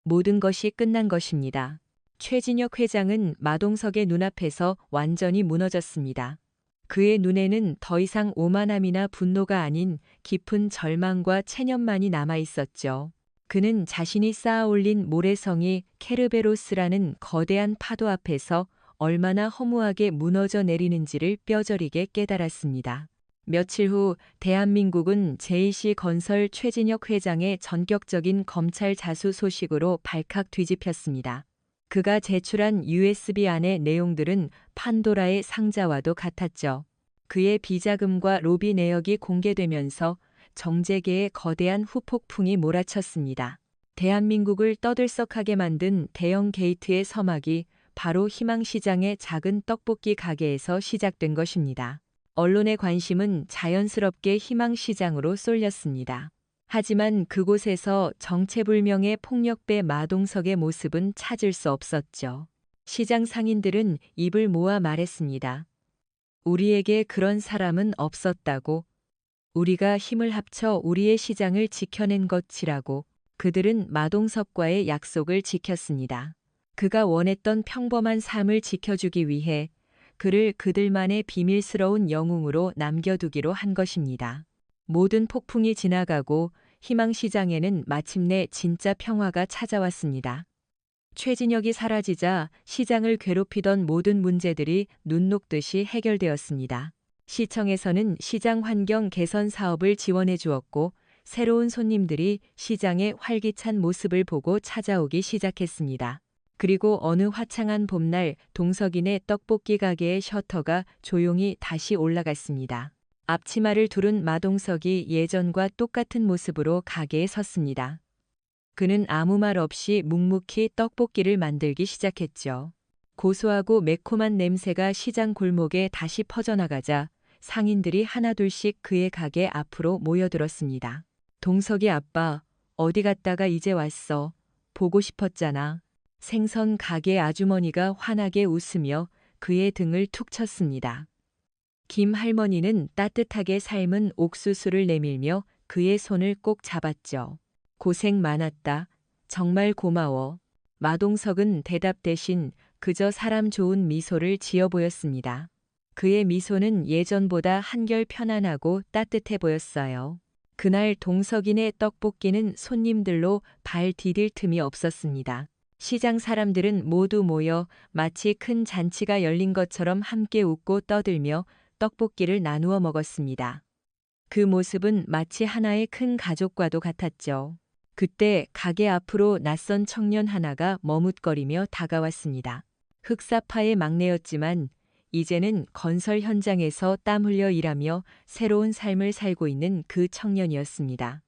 모든 것이 끝난 것입니다. 최진혁 회장은 마동석의 눈앞에서 완전히 무너졌습니다. 그의 눈에는 더 이상 오만함이나 분노가 아닌 깊은 절망과 체념만이 남아 있었죠. 그는 자신이 쌓아올린 모래성이 케르베로스라는 거대한 파도 앞에서 얼마나 허무하게 무너져 내리는지를 뼈저리게 깨달았습니다. 며칠 후 대한민국은 JC건설 최진혁 회장의 전격적인 검찰 자수 소식으로 발칵 뒤집혔습니다. 그가 제출한 USB 안의 내용들은 판도라의 상자와도 같았죠. 그의 비자금과 로비 내역이 공개되면서 정재계에 거대한 후폭풍이 몰아쳤습니다. 대한민국을 떠들썩하게 만든 대형 게이트의 서막이 바로 희망시장의 작은 떡볶이 가게에서 시작된 것입니다. 언론의 관심은 자연스럽게 희망시장으로 쏠렸습니다. 하지만 그곳에서 정체불명의 폭력배 마동석의 모습은 찾을 수 없었죠. 시장 상인들은 입을 모아 말했습니다. 우리에게 그런 사람은 없었다고. 우리가 힘을 합쳐 우리의 시장을 지켜낸 것이라고. 그들은 마동석과의 약속을 지켰습니다. 그가 원했던 평범한 삶을 지켜주기 위해 그를 그들만의 비밀스러운 영웅으로 남겨두기로 한 것입니다. 모든 폭풍이 지나가고 희망시장에는 마침내 진짜 평화가 찾아왔습니다. 최진혁이 사라지자 시장을 괴롭히던 모든 문제들이 눈 녹듯이 해결되었습니다. 시청에서는 시장 환경 개선 사업을 지원해 주었고 새로운 손님들이 시장의 활기찬 모습을 보고 찾아오기 시작했습니다. 그리고 어느 화창한 봄날 동석이네 떡볶이 가게의 셔터가 조용히 다시 올라갔습니다. 앞치마를 두른 마동석이 예전과 똑같은 모습으로 가게에 섰습니다. 그는 아무 말 없이 묵묵히 떡볶이를 만들기 시작했죠. 고소하고 매콤한 냄새가 시장 골목에 다시 퍼져나가자 상인들이 하나둘씩 그의 가게 앞으로 모여들었습니다. 동석이 아빠, 어디 갔다가 이제 왔어. 보고 싶었잖아. 생선 가게 아주머니가 환하게 웃으며 그의 등을 툭 쳤습니다. 김 할머니는 따뜻하게 삶은 옥수수를 내밀며 그의 손을 꼭 잡았죠. 고생 많았다. 정말 고마워. 마동석은 대답 대신 그저 사람 좋은 미소를 지어 보였습니다. 그의 미소는 예전보다 한결 편안하고 따뜻해 보였어요. 그날 동석인의 떡볶이는 손님들로 발 디딜 틈이 없었습니다. 시장 사람들은 모두 모여 마치 큰 잔치가 열린 것처럼 함께 웃고 떠들며 떡볶이를 나누어 먹었습니다. 그 모습은 마치 하나의 큰 가족과도 같았죠. 그때 가게 앞으로 낯선 청년 하나가 머뭇거리며 다가왔습니다. 흑사파의 막내였지만 이제는 건설 현장에서 땀 흘려 일하며 새로운 삶을 살고 있는 그 청년이었습니다.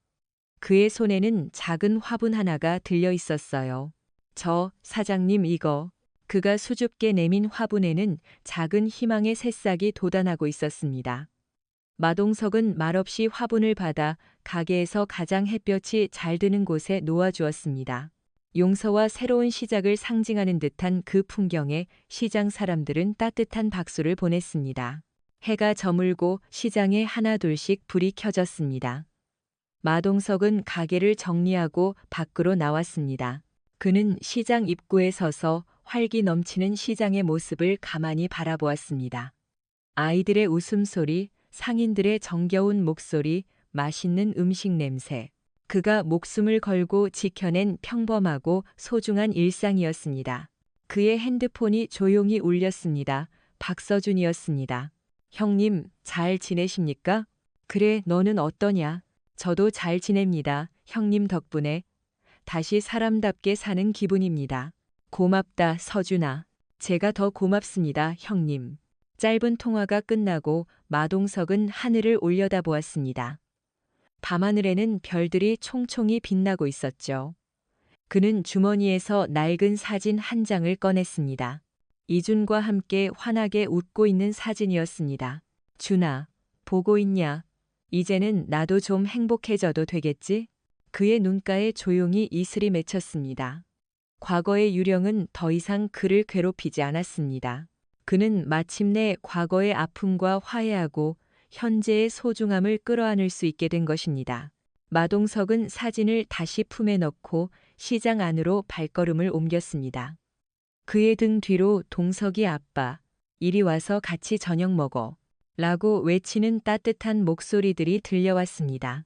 그의 손에는 작은 화분 하나가 들려 있었어요. 저, 사장님 이거. 그가 수줍게 내민 화분에는 작은 희망의 새싹이 돋아나고 있었습니다. 마동석은 말없이 화분을 받아 가게에서 가장 햇볕이 잘 드는 곳에 놓아주었습니다. 용서와 새로운 시작을 상징하는 듯한 그 풍경에 시장 사람들은 따뜻한 박수를 보냈습니다. 해가 저물고 시장에 하나둘씩 불이 켜졌습니다. 마동석은 가게를 정리하고 밖으로 나왔습니다. 그는 시장 입구에 서서 활기 넘치는 시장의 모습을 가만히 바라보았습니다. 아이들의 웃음소리, 상인들의 정겨운 목소리, 맛있는 음식 냄새. 그가 목숨을 걸고 지켜낸 평범하고 소중한 일상이었습니다. 그의 핸드폰이 조용히 울렸습니다. 박서준이었습니다. 형님, 잘 지내십니까? 그래, 너는 어떠냐? 저도 잘 지냅니다. 형님 덕분에. 다시 사람답게 사는 기분입니다. 고맙다, 서준아. 제가 더 고맙습니다, 형님. 짧은 통화가 끝나고 마동석은 하늘을 올려다보았습니다. 밤하늘에는 별들이 총총히 빛나고 있었죠. 그는 주머니에서 낡은 사진 한 장을 꺼냈습니다. 이준과 함께 환하게 웃고 있는 사진이었습니다. 준아, 보고 있냐? 이제는 나도 좀 행복해져도 되겠지? 그의 눈가에 조용히 이슬이 맺혔습니다. 과거의 유령은 더 이상 그를 괴롭히지 않았습니다. 그는 마침내 과거의 아픔과 화해하고 현재의 소중함을 끌어안을 수 있게 된 것입니다. 마동석은 사진을 다시 품에 넣고 시장 안으로 발걸음을 옮겼습니다. 그의 등 뒤로 동석이 아빠, 이리 와서 같이 저녁 먹어. 라고 외치는 따뜻한 목소리들이 들려왔습니다.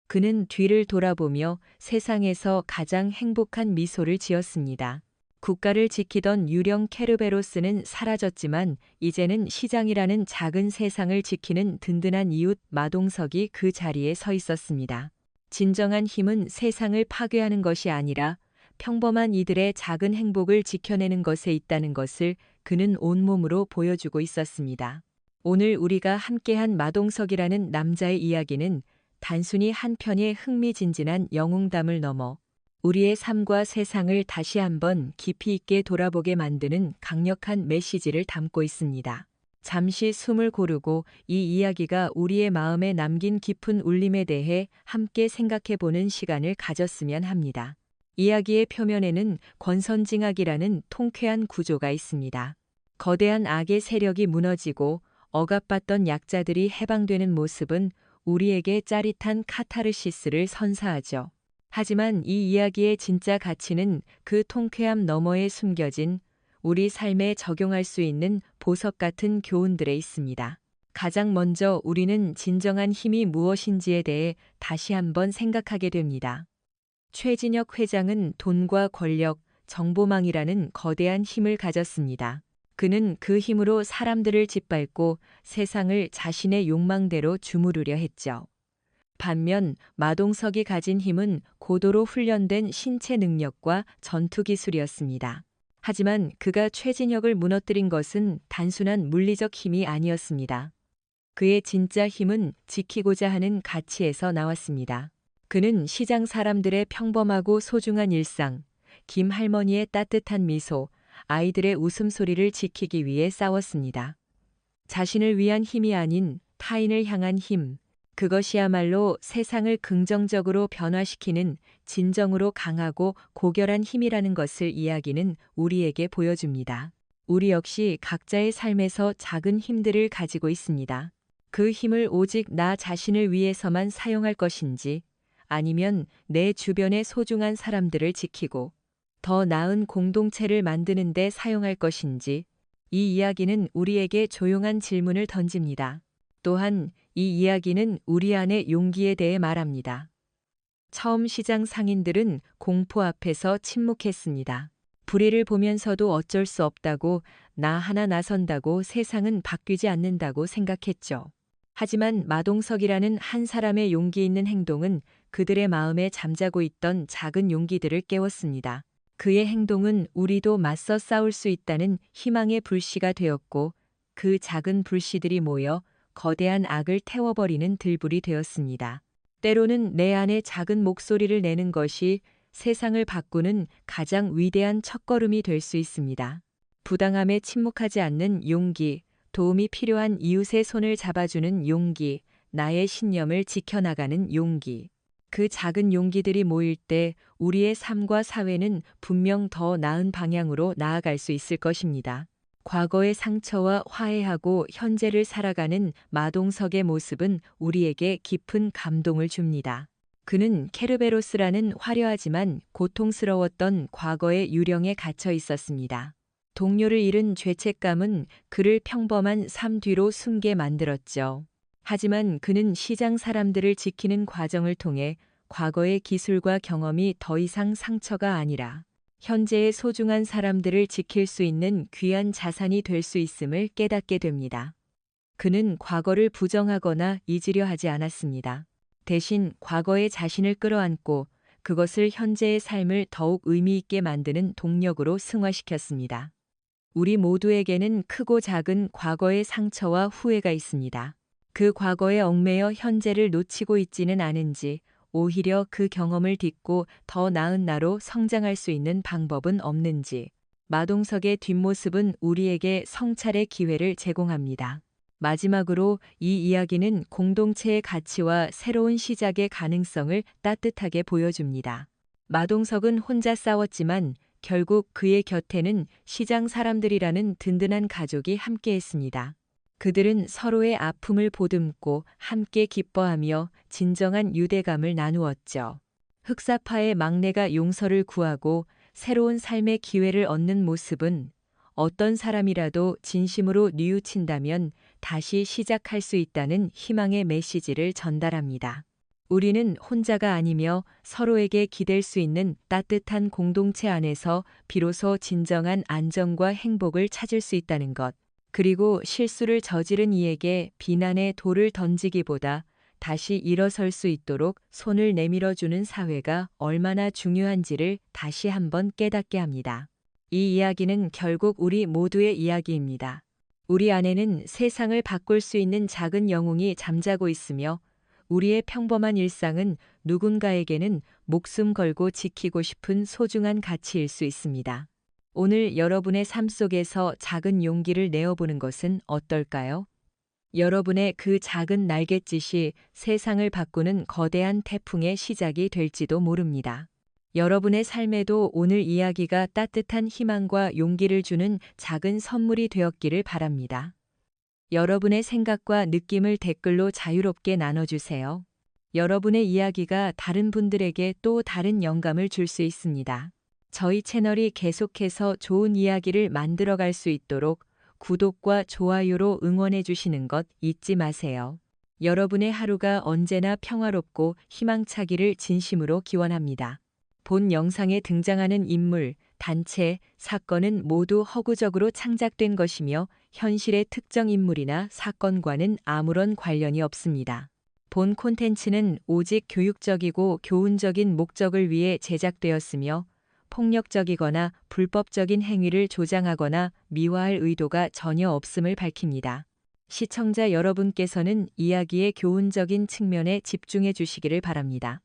그는 뒤를 돌아보며 세상에서 가장 행복한 미소를 지었습니다. 국가를 지키던 유령 케르베로스는 사라졌지만 이제는 시장이라는 작은 세상을 지키는 든든한 이웃 마동석이 그 자리에 서 있었습니다. 진정한 힘은 세상을 파괴하는 것이 아니라 평범한 이들의 작은 행복을 지켜내는 것에 있다는 것을 그는 온몸으로 보여주고 있었습니다. 오늘 우리가 함께한 마동석이라는 남자의 이야기는 단순히 한 편의 흥미진진한 영웅담을 넘어 우리의 삶과 세상을 다시 한번 깊이 있게 돌아보게 만드는 강력한 메시지를 담고 있습니다. 잠시 숨을 고르고 이 이야기가 우리의 마음에 남긴 깊은 울림에 대해 함께 생각해 보는 시간을 가졌으면 합니다. 이야기의 표면에는 권선징악이라는 통쾌한 구조가 있습니다. 거대한 악의 세력이 무너지고 억압받던 약자들이 해방되는 모습은 우리에게 짜릿한 카타르시스를 선사하죠. 하지만 이 이야기의 진짜 가치는 그 통쾌함 너머에 숨겨진 우리 삶에 적용할 수 있는 보석 같은 교훈들에 있습니다. 가장 먼저 우리는 진정한 힘이 무엇인지에 대해 다시 한번 생각하게 됩니다. 최진혁 회장은 돈과 권력, 정보망이라는 거대한 힘을 가졌습니다. 그는 그 힘으로 사람들을 짓밟고 세상을 자신의 욕망대로 주무르려 했죠. 반면 마동석이 가진 힘은 고도로 훈련된 신체 능력과 전투 기술이었습니다. 하지만 그가 최진혁을 무너뜨린 것은 단순한 물리적 힘이 아니었습니다. 그의 진짜 힘은 지키고자 하는 가치에서 나왔습니다. 그는 시장 사람들의 평범하고 소중한 일상, 김 할머니의 따뜻한 미소, 아이들의 웃음소리를 지키기 위해 싸웠습니다. 자신을 위한 힘이 아닌 타인을 향한 힘, 그것이야말로 세상을 긍정적으로 변화시키는 진정으로 강하고 고결한 힘이라는 것을 이야기는 우리에게 보여줍니다. 우리 역시 각자의 삶에서 작은 힘들을 가지고 있습니다. 그 힘을 오직 나 자신을 위해서만 사용할 것인지, 아니면 내 주변의 소중한 사람들을 지키고 더 나은 공동체를 만드는 데 사용할 것인지, 이 이야기는 우리에게 조용한 질문을 던집니다. 또한 이 이야기는 우리 안의 용기에 대해 말합니다. 처음 시장 상인들은 공포 앞에서 침묵했습니다. 불의를 보면서도 어쩔 수 없다고, 나 하나 나선다고 세상은 바뀌지 않는다고 생각했죠. 하지만 마동석이라는 한 사람의 용기 있는 행동은 그들의 마음에 잠자고 있던 작은 용기들을 깨웠습니다. 그의 행동은 우리도 맞서 싸울 수 있다는 희망의 불씨가 되었고, 그 작은 불씨들이 모여 거대한 악을 태워버리는 들불이 되었습니다. 때로는 내 안에 작은 목소리를 내는 것이 세상을 바꾸는 가장 위대한 첫걸음이 될 수 있습니다. 부당함에 침묵하지 않는 용기, 도움이 필요한 이웃의 손을 잡아주는 용기, 나의 신념을 지켜나가는 용기. 그 작은 용기들이 모일 때 우리의 삶과 사회는 분명 더 나은 방향으로 나아갈 수 있을 것입니다. 과거의 상처와 화해하고 현재를 살아가는 마동석의 모습은 우리에게 깊은 감동을 줍니다. 그는 케르베로스라는 화려하지만 고통스러웠던 과거의 유령에 갇혀 있었습니다. 동료를 잃은 죄책감은 그를 평범한 삶 뒤로 숨게 만들었죠. 하지만 그는 시장 사람들을 지키는 과정을 통해 과거의 기술과 경험이 더 이상 상처가 아니라 현재의 소중한 사람들을 지킬 수 있는 귀한 자산이 될 수 있음을 깨닫게 됩니다. 그는 과거를 부정하거나 잊으려 하지 않았습니다. 대신 과거의 자신을 끌어안고 그것을 현재의 삶을 더욱 의미 있게 만드는 동력으로 승화시켰습니다. 우리 모두에게는 크고 작은 과거의 상처와 후회가 있습니다. 그 과거에 얽매여 현재를 놓치고 있지는 않은지, 오히려 그 경험을 딛고 더 나은 나로 성장할 수 있는 방법은 없는지, 마동석의 뒷모습은 우리에게 성찰의 기회를 제공합니다. 마지막으로 이 이야기는 공동체의 가치와 새로운 시작의 가능성을 따뜻하게 보여줍니다. 마동석은 혼자 싸웠지만 결국 그의 곁에는 시장 사람들이라는 든든한 가족이 함께했습니다. 그들은 서로의 아픔을 보듬고 함께 기뻐하며 진정한 유대감을 나누었죠. 흑사파의 막내가 용서를 구하고 새로운 삶의 기회를 얻는 모습은 어떤 사람이라도 진심으로 뉘우친다면 다시 시작할 수 있다는 희망의 메시지를 전달합니다. 우리는 혼자가 아니며 서로에게 기댈 수 있는 따뜻한 공동체 안에서 비로소 진정한 안정과 행복을 찾을 수 있다는 것. 그리고 실수를 저지른 이에게 비난의 돌을 던지기보다 다시 일어설 수 있도록 손을 내밀어주는 사회가 얼마나 중요한지를 다시 한번 깨닫게 합니다. 이 이야기는 결국 우리 모두의 이야기입니다. 우리 안에는 세상을 바꿀 수 있는 작은 영웅이 잠자고 있으며 우리의 평범한 일상은 누군가에게는 목숨 걸고 지키고 싶은 소중한 가치일 수 있습니다. 오늘 여러분의 삶 속에서 작은 용기를 내어보는 것은 어떨까요? 여러분의 그 작은 날갯짓이 세상을 바꾸는 거대한 태풍의 시작이 될지도 모릅니다. 여러분의 삶에도 오늘 이야기가 따뜻한 희망과 용기를 주는 작은 선물이 되었기를 바랍니다. 여러분의 생각과 느낌을 댓글로 자유롭게 나눠주세요. 여러분의 이야기가 다른 분들에게 또 다른 영감을 줄 수 있습니다. 저희 채널이 계속해서 좋은 이야기를 만들어갈 수 있도록 구독과 좋아요로 응원해 주시는 것 잊지 마세요. 여러분의 하루가 언제나 평화롭고 희망차기를 진심으로 기원합니다. 본 영상에 등장하는 인물, 단체, 사건은 모두 허구적으로 창작된 것이며 현실의 특정 인물이나 사건과는 아무런 관련이 없습니다. 본 콘텐츠는 오직 교육적이고 교훈적인 목적을 위해 제작되었으며 폭력적이거나 불법적인 행위를 조장하거나 미화할 의도가 전혀 없음을 밝힙니다. 시청자 여러분께서는 이야기의 교훈적인 측면에 집중해 주시기를 바랍니다.